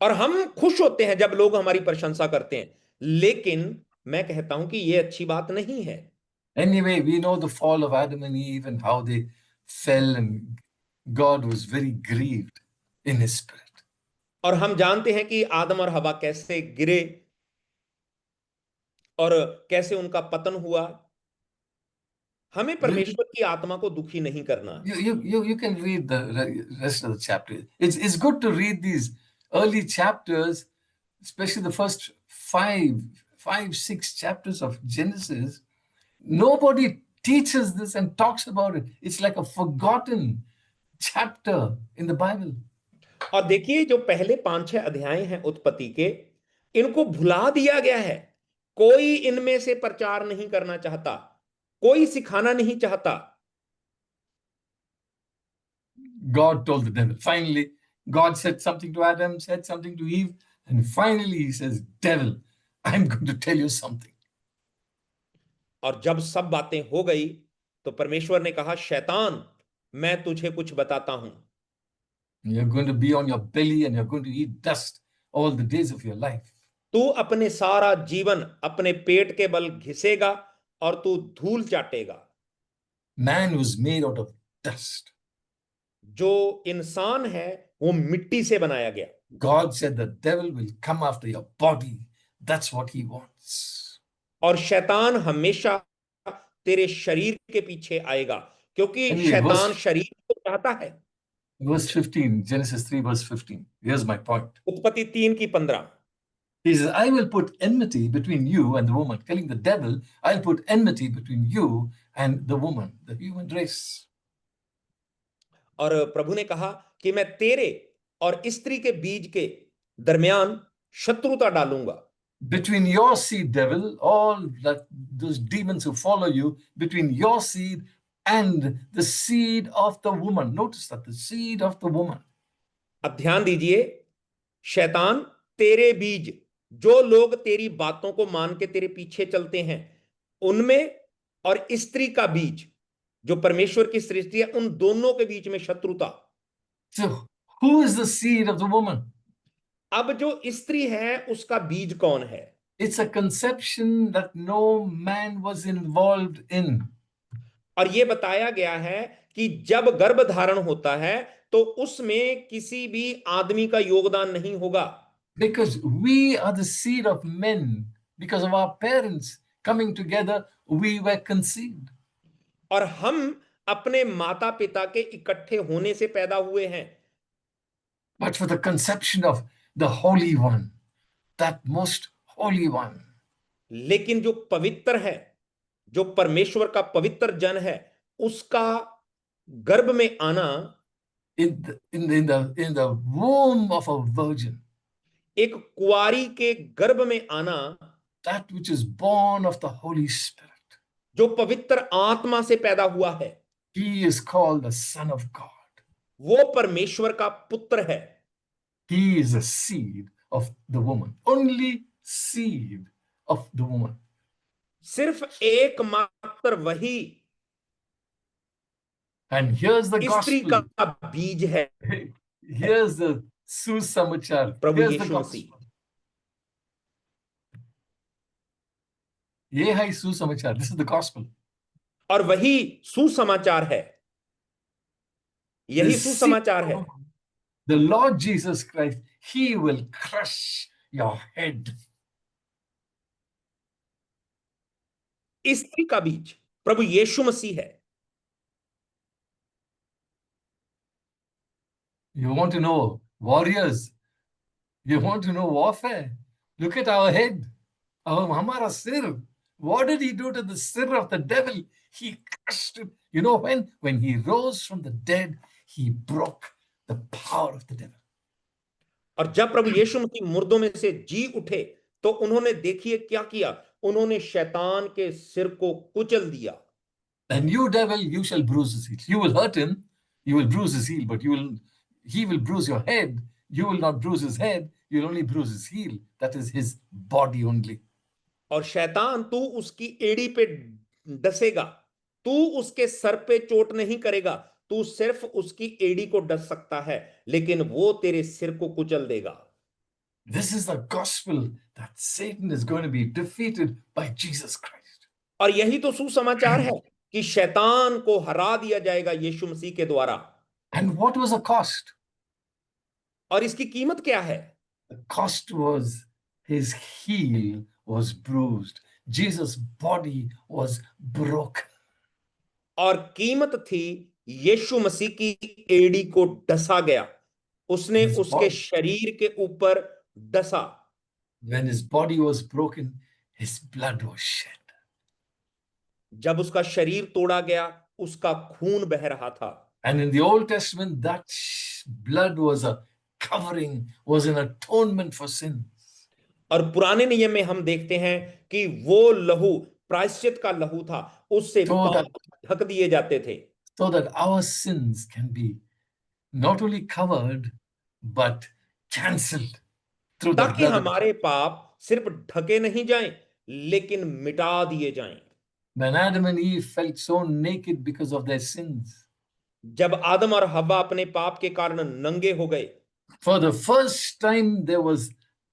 और हम खुश होते हैं जब लोग हमारी प्रशंसा करते हैं, लेकिन मैं कहता हूं कि यह अच्छी बात नहीं है। Anyway, we know the fall of Adam and Eve and how they fell, and God was very grieved in his spirit. और हम जानते हैं कि आदम और हवा कैसे गिरे और कैसे उनका पतन हुआ। हमें परमेश्वर की आत्मा को दुखी नहीं करना। You can read the rest of the chapter. It's good to read these early chapters, especially the first 5-6 chapters of Genesis, nobody teaches this and talks about it. It's like a forgotten chapter in the Bible. और देखिए जो पहले 5-6 अध्याय हैं उत्पत्ति के, इनको भुला दिया गया है। कोई इनमें से प्रचार नहीं करना चाहता, कोई सिखाना नहीं चाहता। God told the devil. Finally, God said something to Adam, said something to Eve, and finally he says, devil, I'm going to tell you something. और जब सब बातें हो गई तो परमेश्वर ने कहा, शैतान, मैं तुझे कुछ बताता हूं। You're going to be on your belly and you're going to eat dust all the days of your life. तू अपने सारा जीवन अपने पेट के बल घिसेगा और तू धूल चाटेगा। Man was made out of dust. जो इंसान है वो मिट्टी से बनाया गया। God said the devil will come after your body. That's what he wants. और शैतान हमेशा तेरे शरीर के पीछे आएगा, क्योंकि Anyway, शैतान verse- शरीर को चाहता है। Verse 15, Genesis 3, verse 15. Here's my point. उत्पत्ति 3:15। He says, I will put enmity between you and the woman. Telling the devil, I'll put enmity between you and the woman, the human race. और प्रभु ने कहा कि मैं तेरे और स्त्री के बीज के दरमियान शत्रुता डालूंगा। Between your seed, devil, all that those demons who follow you, between your seed and the seed of the woman. Notice that, the seed of the woman. अब ध्यान दीजिए, शैतान, तेरे बीज, जो लोग तेरी बातों को मान के तेरे पीछे चलते हैं, उनमें और स्त्री का बीज, जो परमेश्वर की सृष्टि है, उन दोनों के बीच में शत्रुता। So, who is the seed of the woman? अब जो स्त्री है उसका बीज कौन है? It's a conception that no man was involved in. और ये बताया गया है कि जब गर्भ धारण होता है तो उसमें किसी भी आदमी का योगदान नहीं होगा। Because we are the seed of men. Because of our parents coming together, we were conceived. और हम अपने माता पिता के इकट्ठे होने से पैदा हुए हैं। But for the conception of the Holy One, that most Holy One, लेकिन जो पवित्र है, जो परमेश्वर का पवित्र जन है, उसका गर्भ में आना, in the womb of a virgin, एक कुंवारी के गर्भ में आना, that which is born of the Holy Spirit, जो पवित्र आत्मा से पैदा हुआ है, he is called the Son of God. वो परमेश्वर का पुत्र है। He is a seed of the woman, only seed of the woman. सिर्फ एकमात्र वही And here's the स्त्री gospel. का बीज है, Here's the Susamachar. Prabhu Here's the Yeshu gospel. मसीह। ये है सुसमाचार. This is the gospel. और वही सुसमाचार है, यही The सुसमाचार seed है। of the Lord Jesus Christ, he will crush your head. स्त्री का बीज प्रभु यीशु मसीह है। You want to know warriors? You want to know warfare? Look at our head. Hamara sir. What did he do to the sir of the devil? He crushed him. You know when? When he rose from the dead, he broke the power of the devil. और जब प्रभु यीशु मसीह मुर्दों में से जी उठे तो उन्होंने देखिए क्या किया, उन्होंने शैतान के सिर को कुचल दिया। And you devil, you shall bruise his heel. You will hurt him, you will bruise his heel, but he will bruise your head. You will not bruise his head, you'll only bruise his heel. That is his body only. और शैतान, तू उसकी एड़ी पे डसेगा, तू उसके sir पे चोट नहीं करेगा, तू सिर्फ उसकी एड़ी को डस सकता है, लेकिन वो तेरे सिर को कुचल देगा। This is the gospel that Satan is going to be defeated by Jesus Christ. और यही तो सुसमाचार है कि शैतान को हरा दिया जाएगा यीशु मसीह के द्वारा। And what was the cost? और इसकी कीमत क्या है? The cost was his heel was bruised. Jesus' body was broken. और कीमत थी यीशु मसीह की एड़ी को डसा गया, उसने उसके शरीर के ऊपर डसा। When his body was broken, his blood was shed. जब उसका शरीर तोड़ा गया, उसका खून बह रहा था। And in the Old Testament, that blood was a covering, was an atonement for sins. और पुराने नियम में हम देखते हैं कि वो लहू प्रायश्चित का लहू था, उससे So that, पाप ढक दिए जाते थे, so that our sins can be not only covered, but cancelled through the ताकि blood of हमारे पाप सिर्फ ढके नहीं जाएं, लेकिन मिटा दिए जाएं। When Adam and Eve felt so naked because of their sins, जब आदम और हव्वा अपने पाप के कारण नंगे हो गए, for the first time there was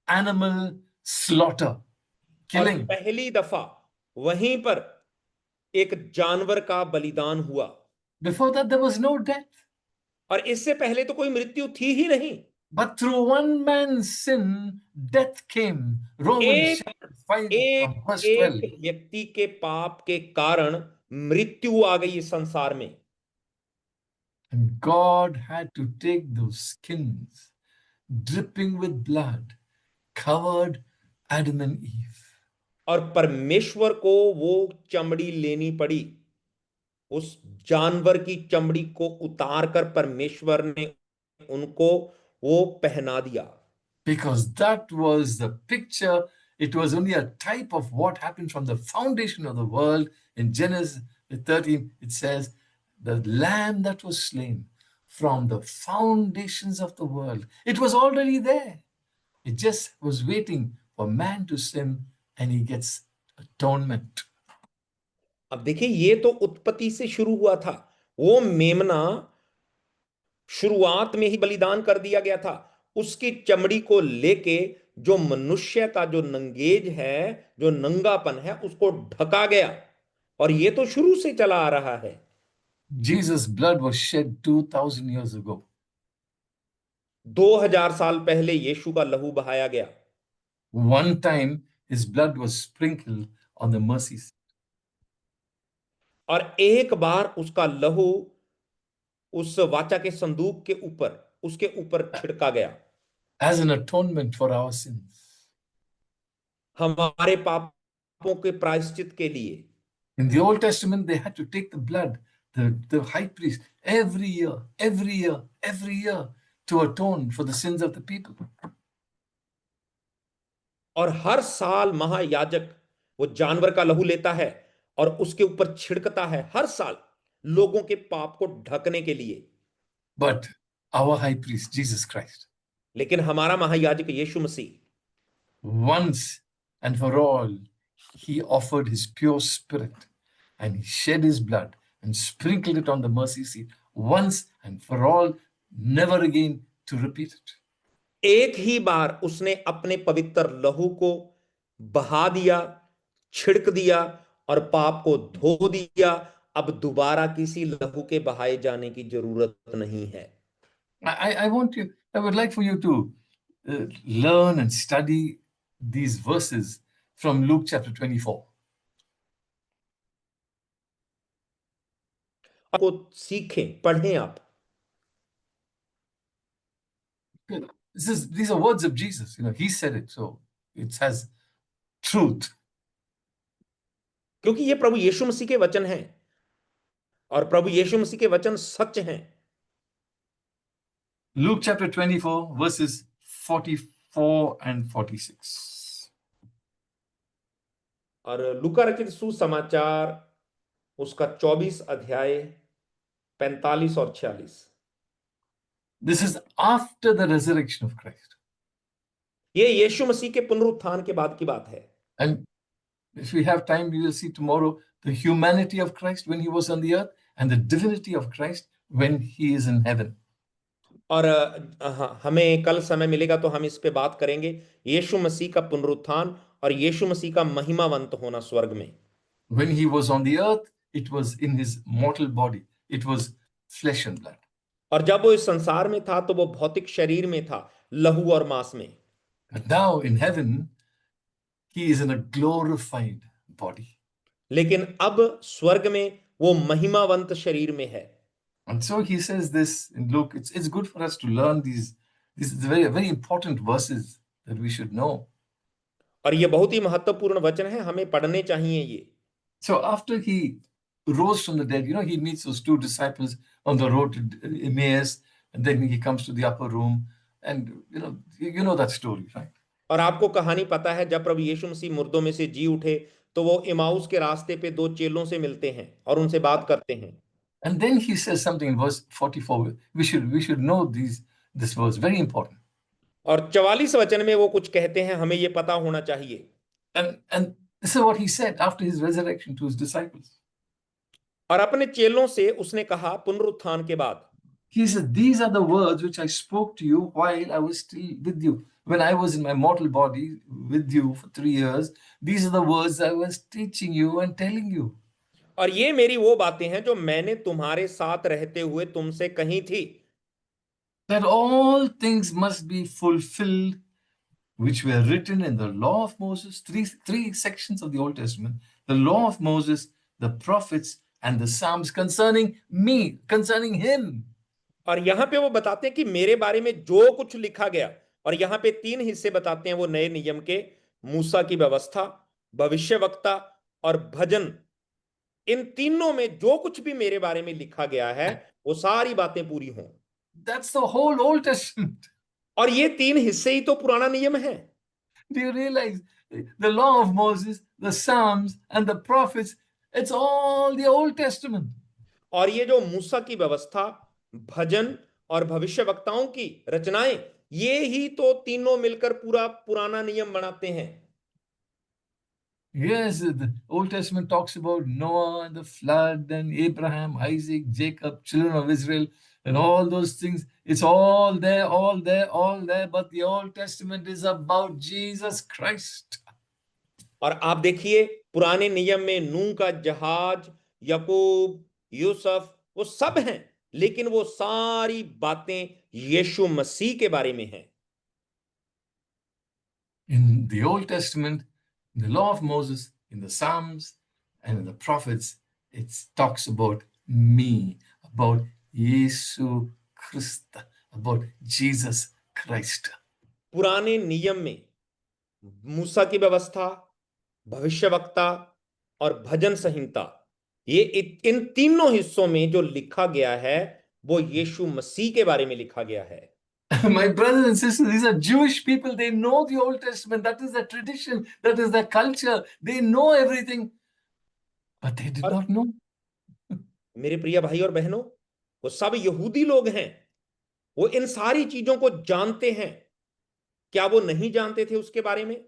animal slaughter, और killing. पहली दफा वहीं पर एक जानवर का बलिदान हुआ। Before that, there was no death. और इससे पहले तो कोई मृत्यु थी ही नहीं। But through one man's sin, death came. Romans एक chapter 5 एक from verse एक 12. व्यक्ति के पाप के कारण मृत्यु आ गई इस संसार में। And God had to take those skins, dripping with blood, covered Adam and Eve. और परमेश्वर को वो चमड़ी लेनी पड़ी, उस जानवर की चमड़ी को उतार कर परमेश्वर ने उनको वो पहना दिया। Because that was the picture, it was only a type of what happened from the foundation of the world. In Genesis 13, it says, the lamb that was slain from the foundations of the world. It was already there. It just was waiting for man to sin and he gets atonement. अब देखिए, ये तो उत्पत्ति से शुरू हुआ था। वो मेमना शुरुआत में ही बलिदान कर दिया गया था। उसकी चमड़ी को लेके जो मनुष्य का जो नंगेज है, जो नंगापन है, उसको ढका गया। और ये तो शुरू से चला आ रहा है। Jesus' blood was shed 2000 years ago. 2000 साल पहले यीशु का लहू बहाया गया। One time his blood was sprinkled on the mercy seat. और एक बार उसका लहू उस वाचा के संदूक के ऊपर, उसके ऊपर छिड़का गया, as an atonement for our sins. हमारे पापों के प्रायश्चित के लिए। In the Old Testament, they had to take the blood, the high priest, every year to atone for the sins of the people. और हर साल महायाजक वो जानवर का लहू लेता है और उसके ऊपर छिड़कता है, हर साल लोगों के पाप को ढकने के लिए। But our high priest, Jesus Christ, लेकिन हमारा महायाजक यीशु मसीह once and for all, he offered his pure spirit and he shed his blood and sprinkled it on the mercy seat once and for all, never again to repeat it. एक ही बार उसने अपने पवित्र लहू को बहा दिया, छिड़क दिया और पाप को धो दिया। अब दोबारा किसी लहू के बहाए जाने की जरूरत नहीं है। I would like for you to learn and study these verses from Luke chapter 24. को सीखें, पढ़ें आप। These are words of Jesus. He said it, so it has truth. क्योंकि ये प्रभु यीशु मसीह के वचन हैं और प्रभु यीशु मसीह के वचन सच हैं। Luke chapter 24, verses 44 and 46. और लूका रचित सुसमाचार उसका 24 अध्याय 45 और 46। This is after the resurrection of Christ. ये यीशु मसीह के पुनरुत्थान के बाद की बात है। And if we have time, we will see tomorrow the humanity of Christ when he was on the earth and the divinity of Christ when he is in heaven. और हमें कल समय मिलेगा तो हम इस पे बात करेंगे, यीशु मसीह का पुनरुत्थान और यीशु मसीह का महिमावंत होना स्वर्ग में। When he was on the earth, it was in his mortal body. It was flesh and blood. और जब वो इस संसार में था तो वो भौतिक शरीर में था, लहू और मांस में। But now in heaven, he is in a glorified body. लेकिन अब स्वर्ग में वो महिमावंत शरीर में है। And so he says this in Luke. It's good for us to learn these very, very important verses that we should know. और ये बहुत ही महत्वपूर्ण वचन है, हमें पढ़ने चाहिए ये। So after he rose from the dead, he meets those two disciples on the road to Emmaus, and then he comes to the upper room, and you know that story, right? और आपको कहानी पता है, जब प्रभु यीशु मसीह मुर्दों में से जी उठे तो वो इमाउस के रास्ते पे दो चेलों से मिलते हैं और उनसे बात करते हैं। And then he says something in verse 44. We should know this verse, very important. और 44 वचन में वो कुछ कहते हैं, हमें ये पता होना चाहिए। And this is what he said after his resurrection to his disciples. और अपने चेलों से उसने कहा पुनरुत्थान के बाद, He said, "These are the words which I spoke to you while I was still with you. When I was in my mortal body with you for 3 years, these are the words I was teaching you and telling you." और ये मेरी वो बातें हैं जो मैंने तुम्हारे साथ रहते हुए तुमसे कही थी, That all things must be fulfilled which were written in the law of Moses, three sections of the Old Testament, the law of Moses, the prophets, and the Psalms concerning me, concerning him. और यहां पे वो बताते हैं कि मेरे बारे में जो कुछ लिखा गया, और यहां पे 3 हिस्से बताते हैं वो नए नियम के, मूसा की व्यवस्था, भविष्यवक्ता और भजन। इन तीनों में जो कुछ भी मेरे बारे में लिखा गया है वो सारी बातें पूरी हों। That's the whole Old Testament. और ये 3 हिस्से ही तो पुराना नियम है। Do you realize the law of Moses, the Psalms, and the prophets? It's all the Old Testament. और ये जो मूसा की व्यवस्था, भजन और भविष्यवक्ताओं की रचनाएं, ये ही तो तीनों मिलकर पूरा पुराना नियम बनाते हैं। Yes, the Old Testament talks about Noah and the flood and Abraham, Isaac, Jacob, children of Israel, and all those things. It's all there, all there, all there. But the Old Testament is about Jesus Christ. और आप देखिए पुराने नियम में नूह का जहाज, याकूब, यूसुफ, वो सब हैं, लेकिन वो सारी बातें यीशु मसीह के बारे में हैं। In the Old Testament, in the law of Moses, in the Psalms, and in the prophets, it talks about me, about Yesu Christ, about Jesus Christ. पुराने नियम में मूसा की व्यवस्था, भविष्यवक्ता और भजन संहिता, ये इन तीनों हिस्सों में जो लिखा गया है वो यीशु मसीह के बारे में लिखा गया है। My brothers and sisters, these are Jewish people. They know the Old Testament. That is their tradition. That is their culture. They know everything. But they did not know. मेरे प्रिय भाई और बहनों, वो सब यहूदी लोग हैं, वो इन सारी चीजों को जानते हैं। क्या वो नहीं जानते थे उसके बारे में?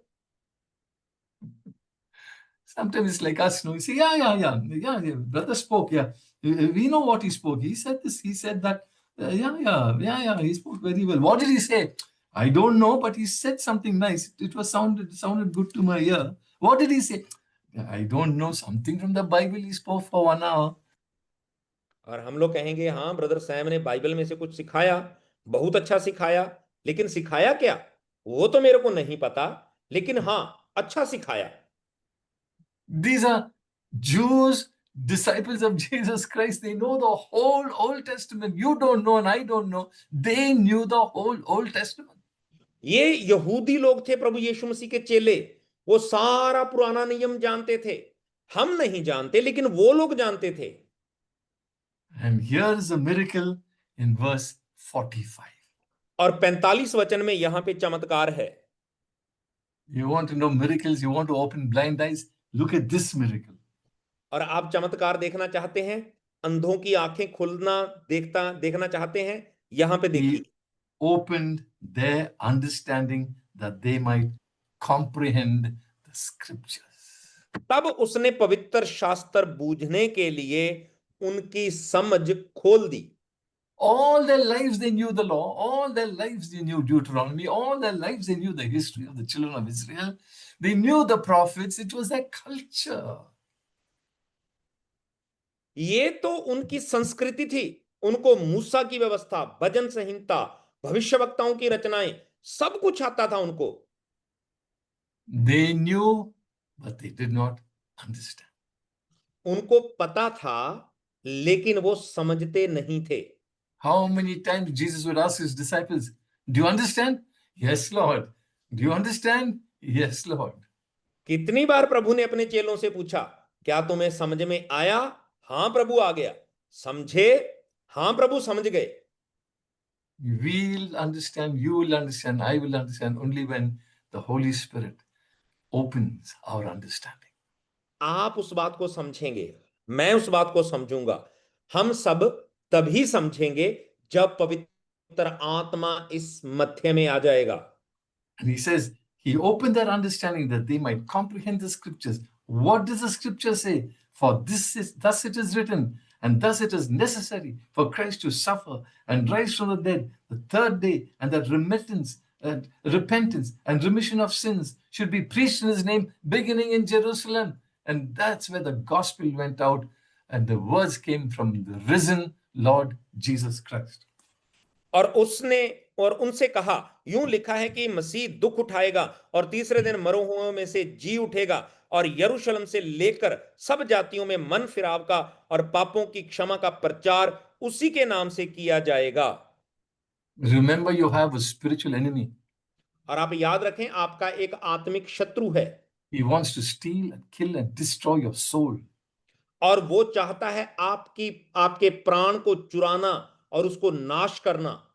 Sometimes it's like us, you say, yeah, brother spoke, yeah. We know what he spoke. He said this, he said that. He spoke very well. What did he say? I don't know, but he said something nice. It sounded good to my ear. What did he say? I don't know, something from the Bible he spoke for 1 hour. और हम लोग कहेंगे, हाँ brother Sam ने Bible में से कुछ सिखाया, बहुत अच्छा सिखाया, लेकिन सिखाया क्या वो तो मेरे को नहीं पता, लेकिन हाँ अच्छा सिखाया। These are Jews, disciples of Jesus Christ. They know the whole Old Testament. You don't know and I don't know. They knew the whole Old Testament. ये यहूदी लोग थे प्रभु यीशु मसीह के चेले, वो सारा पुराना नियम जानते थे। हम नहीं जानते, लेकिन वो लोग जानते थे। And here is a miracle in verse 45. और 45 वचन में यहां पे चमत्कार है। You want to know miracles? You want to open blind eyes? Look at this miracle. और आप चमत्कार देखना चाहते हैं, अंधों की आंखें खुलना देखना चाहते हैं, यहां पे देखिए। He opened their understanding that they might comprehend the scriptures. तब उसने पवित्र शास्त्र बूझने के लिए उनकी समझ खोल दी। All their lives they knew the law, all their lives they knew Deuteronomy, all their lives they knew the history of the children of Israel. They knew the prophets, it was their culture. ये तो उनकी संस्कृति थी, उनको मूसा की व्यवस्था, भजन संहिता, भविष्यवक्ताओं की रचनाएं, सब कुछ आता था उनको। They knew, but they did not understand. उनको पता था, लेकिन वो समझते नहीं थे। How many times Jesus would ask his disciples, do you understand? Yes, Lord. Do you understand? Yes, Lord. कितनी बार प्रभु ने अपने चेलों से पूछा, क्या तुम्हें समझ में आया? हाँ प्रभु, आ गया। समझे? हाँ प्रभु, समझ गए। We'll understand, you will understand, I will understand only when the Holy Spirit opens our understanding. आप उस बात को समझेंगे, मैं उस बात को समझूंगा, हम सब तभी समझेंगे जब पवित्र आत्मा इस मध्य में आ जाएगा। And he says, he opened their understanding that they might comprehend the scriptures. What does the scripture say? For thus it is written, and thus it is necessary for Christ to suffer and rise from the dead the third day, and that repentance and remission of sins should be preached in his name, beginning in Jerusalem. And that's where the gospel went out, and the words came from the risen Lord Jesus Christ. और उनसे कहा, यूं लिखा है कि मसीह दुख उठाएगा और तीसरे दिन मरे हुओं में से जी उठेगा, और यरूशलेम से लेकर सब जातियों में मन फिराव का और पापों की क्षमा का प्रचार उसी के नाम से किया जाएगा। Remember, you have a spiritual enemy. और आप याद रखें, आपका एक आत्मिक शत्रु है, He wants to steal and kill and destroy your soul. और वो चाहता है आपके प्राण को चुराना और उसको नाश करना।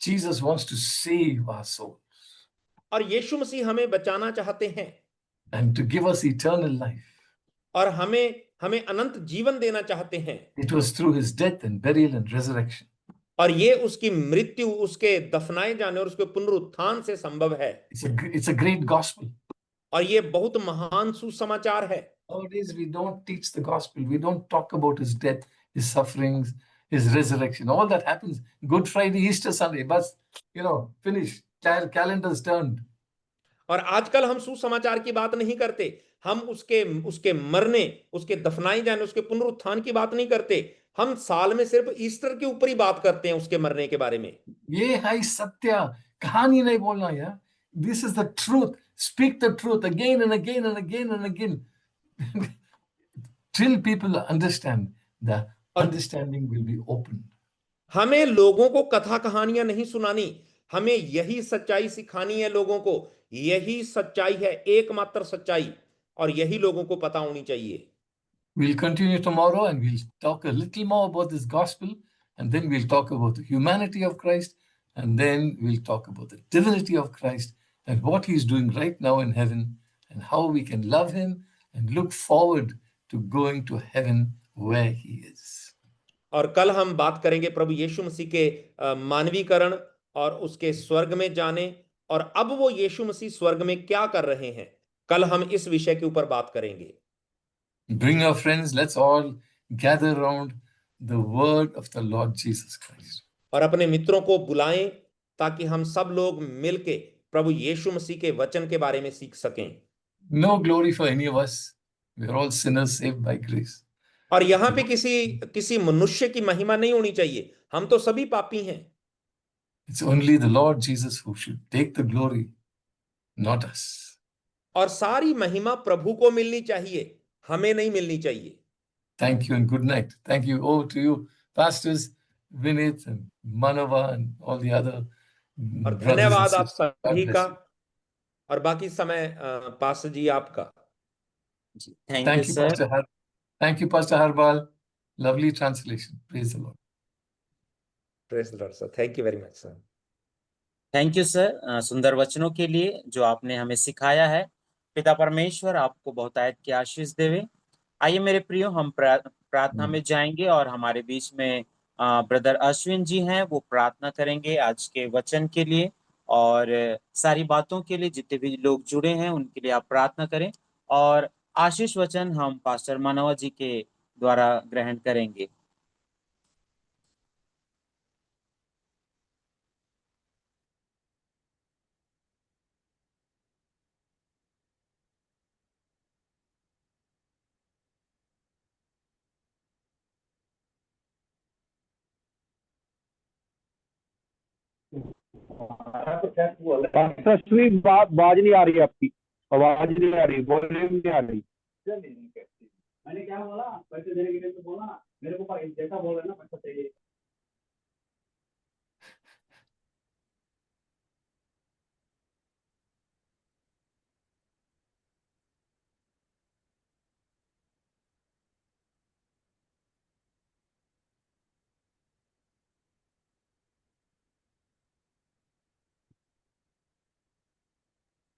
Jesus wants to save our souls और यीशु मसीह हमें बचाना चाहते हैं and to give us eternal life. और हमें अनंत जीवन देना चाहते हैं। It was through his death and burial and resurrection. और ये उसकी मृत्यु, उसके दफनाए जाने और उसके पुनरुत्थान से संभव है। It's a great gospel. और ये बहुत महान सुसमाचार है। Nowadays, we don't teach the gospel. We don't talk about his death, his sufferings, his resurrection. All that happens Good Friday, Easter Sunday. But, finish. Calendars turned. और आजकल हम सुसमाचार की बात नहीं करते, हम उसके मरने, उसके दफनाए जाने, उसके पुनरुत्थान की बात नहीं करते। हम साल में सिर्फ ईस्टर के ऊपर ही बात करते हैं, उसके मरने के बारे में। ये है सत्य, कहानी नहीं बोलना यार। This is the truth. Speak the truth again and again and again and again. Till people understand, the understanding will be opened. हमें लोगों को कथा कहानियां नहीं सुनानी, हमें यही सच्चाई सिखानी है लोगों को। यही सच्चाई है, एकमात्र सच्चाई, और यही लोगों को पता होनी चाहिए। We'll continue tomorrow and we'll talk a little more about this gospel, and then we'll talk about the humanity of Christ, and then we'll talk about the divinity of Christ and what he's doing right now in heaven and how we can love him and look forward to going to heaven where he is. और कल हम बात करेंगे प्रभु यीशु मसीह के मानवीकरण और उसके स्वर्ग में जाने, और अब वो यीशु मसीह स्वर्ग में क्या कर रहे हैं। कल हम इस विषय के ऊपर बात करेंगे। Bring your friends, let's all gather around the word of the Lord Jesus Christ. और अपने मित्रों को बुलाएं ताकि हम सब लोग मिलके प्रभु यीशु मसीह के वचन के बारे में सीख सकें। No glory for any of us. We're all sinners saved by grace. और यहाँ पे किसी मनुष्य की महिमा नहीं होनी चाहिए, हम तो सभी पापी हैं। It's only the Lord Jesus who should take the glory, not us. और सारी महिमा प्रभु को मिलनी चाहिए, हमें नहीं मिलनी चाहिए। Thank you and good night. Thank you. Over to you, pastors Vinit and Manava and all the other और brothers and धन्यवाद आप sisters. God सभी bless का, you. और बाकी समय पास्टर जी आपका। Thank you Thank you, sir. Pastor Har. Thank you, Pastor Harbal. Lovely translation. Praise the Lord. Praise the Lord sir, thank you very much sir. Thank you sir सुंदर वचनों के लिए जो आपने हमें सिखाया है। पिता परमेश्वर आपको बहुत आयत की आशीष देवे। आइए मेरे प्रियो, हम प्रार्थना में जाएंगे और हमारे बीच में ब्रदर अश्विन जी हैं, वो प्रार्थना करेंगे आज के वचन के लिए और सारी बातों के लिए। जितने भी लोग जुड़े हैं उनके लिए आप प्रार्थना करें और आशीष वचन हम पास्टर मानवा जी के द्वारा ग्रहण करेंगे। आवाज नहीं आ रही, आपकी आवाज नहीं आ रही, वॉल्यूम नहीं आ रही। मैंने क्या बोला, पैसे देने के लिए तो बोला मेरे को, जैसा बोल रहे ना पैसा चाहिए।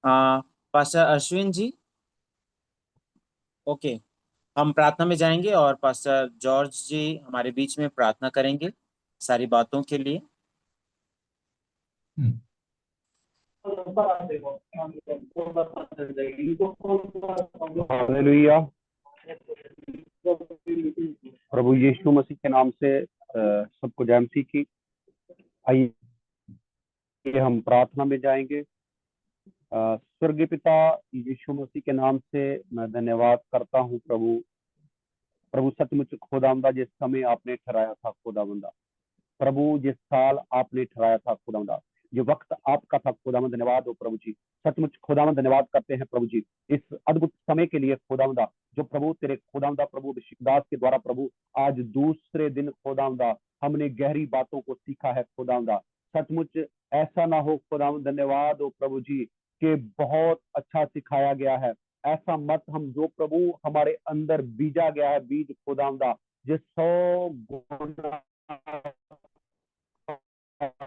पास्टर अश्विन जी, ओके, हम प्रार्थना में जाएंगे और पास्टर जॉर्ज जी हमारे बीच में प्रार्थना करेंगे सारी बातों के लिए। हालेलुया। प्रभु यीशु मसीह के नाम से सबको जय मसीह की। आइए हम प्रार्थना में जाएंगे। स्वर्गीय पिता, यीशु मसीह के नाम से मैं धन्यवाद करता हूँ प्रभु सचमुच खुदावंदा, जिस समय आपने ठहराया था खुदावंदा, प्रभु जिस साल आपने ठहराया था खुदावंदा, ये वक्त आपका था खुदावंद, धन्यवाद हो प्रभु जी। सचमुच खुदावंद धन्यवाद करते हैं प्रभु जी इस अद्भुत समय के लिए खुदावंदा, जो प्रभु तेरे खुदावंदा प्रभु ऋषिदास के द्वारा प्रभु आज दूसरे दिन खुदावंदा हमने गहरी बातों को सीखा है खुदावंदा। सचमुच ऐसा ना हो खुदावंद, धन्यवाद हो प्रभु जी कि बहुत अच्छा सिखाया गया है। ऐसा मत हम जो प्रभु हमारे अंदर बीजा गया है बीज खुदावंदा, जो 100 गुना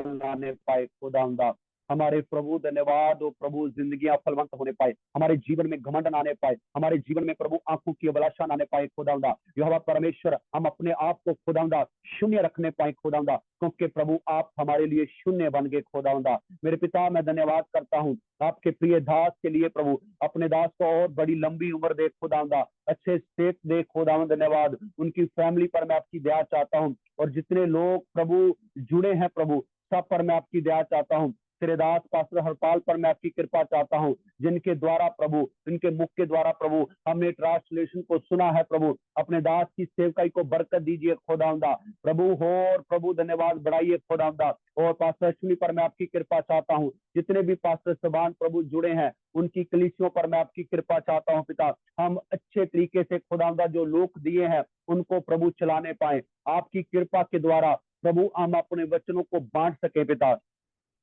लाने पाए खुदावंदा, हमारे प्रभु धन्यवाद हो प्रभु, जिंदगियां फलवंत होने पाए, हमारे जीवन में घमंड ना आने पाए, हमारे जीवन में प्रभु आंखों की अभिलाषा ना आने पाए खुदावंदा। यहोवा परमेश्वर, हम अपने आप को खुदावंदा शून्य रखने पाए खुदावंदा, क्योंकि प्रभु आप हमारे लिए शून्य बन गए खुदावंदा। मेरे पिता, मैं धन्यवाद करता हूँ आपके प्रिय दास के लिए प्रभु, अपने दास को और बड़ी लंबी उम्र दे खुदावंदा, अच्छे सेहत दे खुदावंद, धन्यवाद। उनकी फैमिली पर मैं आपकी दया चाहता हूँ, और जितने लोग प्रभु जुड़े हैं प्रभु, सब पर मैं आपकी दया चाहता हूँ। तेरे दास पास्टर हरपाल पर मैं आपकी कृपा चाहता हूँ, जिनके द्वारा प्रभु, इनके मुख के द्वारा प्रभु हमने ट्रांसलेशन को सुना है प्रभु, अपने दास की सेवकाई को बरकत दीजिए खुदावंदा प्रभु हो, और प्रभु धन्यवाद बढ़ाइए खुदावंदा। और पास्टर अश्विनी पर मैं आपकी कृपा चाहता हूँ, जितने भी पास्टर सबान प्रभु जुड़े हैं उनकी कलीसियों पर मैं आपकी कृपा चाहता हूँ पिता। हम अच्छे तरीके से खुदावंदा जो लोग दिए हैं उनको प्रभु चलाने पाए, आपकी कृपा के द्वारा प्रभु हम अपने वचनों को बांट सके पिता।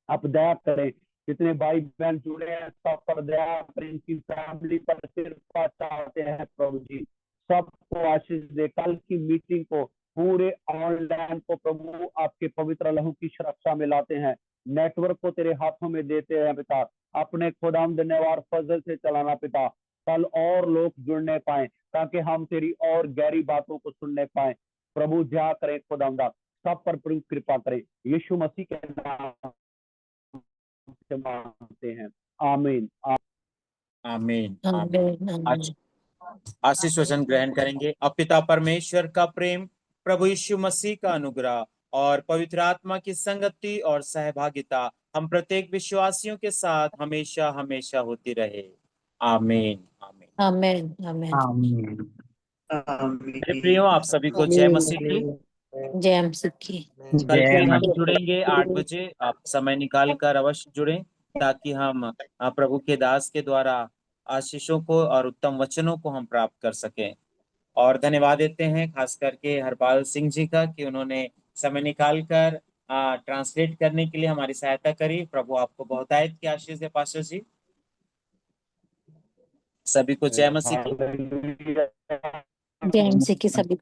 आप दया करें, जितने भाई बहन जुड़े हैं सब पर दया करें, इनकी फैमिली पर कृपा चाहते हैं प्रभु जी, सबको आशीष दे। कल की मीटिंग को पूरे ऑनलाइन को प्रभु आपके पवित्र लहू की सुरक्षा में लाते हैं, नेटवर्क को तेरे हाथों में देते हैं पिता, अपने खुदाम धन्यवाद फजल से चलाना पिता। कल और लोग जुड़ने पाए ताकि हम तेरी और गहरी बातों को सुनने पाए प्रभु। दया करें खुदामदा, सब पर प्रभु कृपा करें, यीशु मसीह के नाम से मांगते हैं, आमीन। आमीन आमीन। आमीन आज आमीन। आशीष वचन ग्रहण करेंगे। अब पिता परमेश्वर का प्रेम, प्रभु यीशु मसीह का अनुग्रह और पवित्र आत्मा की संगति और सहभागिता हम प्रत्येक विश्वासियों के साथ हमेशा हमेशा होती रहे। आमीन आमीन। आमीन आमीन। मेरे प्रियो, आप सभी को जय मसीह की। जय मसीह की। कल फिर हम जुड़ेंगे 8 बजे। आप समय निकाल कर अवश्य जुड़ें, ताकि हम प्रभु के दास के द्वारा आशीषों को और उत्तम वचनों को हम प्राप्त कर सकें। और धन्यवाद देते हैं खास करके हरपाल सिंह जी का कि उन्होंने समय निकाल कर ट्रांसलेट करने के लिए हमारी सहायता करी। प्रभु आपको बहुतायत की आशीष दे पास्टर जी। सभी को जय मसीह की। हालेलुया। जय मसीह की सभी।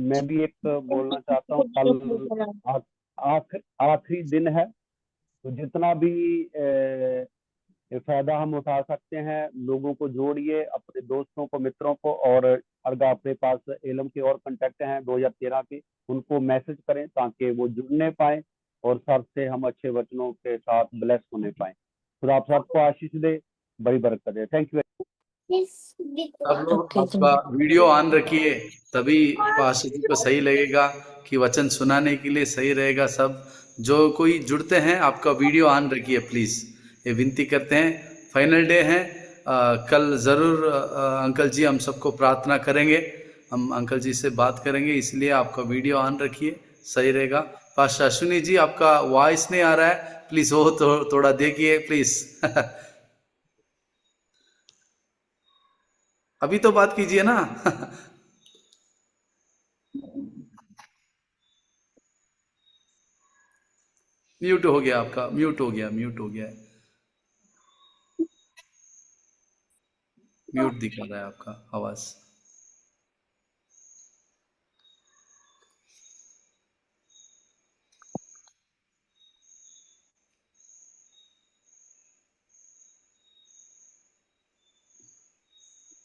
मैं भी एक बोलना चाहता हूँ, कल आखिरी दिन है, तो जितना भी फायदा हम उठा सकते हैं, लोगों को जोड़िए, अपने दोस्तों को, मित्रों को, और अगर अपने पास एलम के और कांटेक्ट हैं 2013 के, उनको मैसेज करें ताकि वो जुड़ने पाए और सब से हम अच्छे वचनों के साथ ब्लेस होने पाए। तो आप सबको आशीष दे, बड़ी बरकत दे। Thank you. सब लोग ओके आपका वीडियो ऑन रखिए, तभी पास्टर जी को सही लगेगा कि वचन सुनाने के लिए सही रहेगा। सब जो कोई जुड़ते हैं आपका वीडियो ऑन रखिए प्लीज़, ये विनती करते हैं। फाइनल डे है, कल ज़रूर अंकल जी हम सबको प्रार्थना करेंगे, हम अंकल जी से बात करेंगे, इसलिए आपका वीडियो ऑन रखिए, सही रहेगा। पास्टर अश्विनी जी, आपका वॉइस नहीं आ रहा है, प्लीज़ वो थोड़ा देखिए प्लीज़। अभी तो बात कीजिए ना। म्यूट हो गया आपका, म्यूट हो गया, म्यूट हो गया, म्यूट दिखा रहा है आपका आवाज।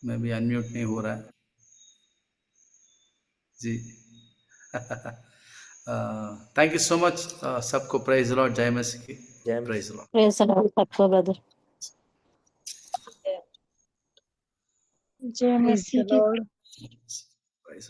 मैं भी अनम्यूट नहीं हो रहा है जी। थैंक यू सो मच सबको। प्रेज लॉर्ड, जय मसीह की। जय मसीह। Praise lord. Praise the lord सबको ब्रदर। जय मसीह की। प्रेज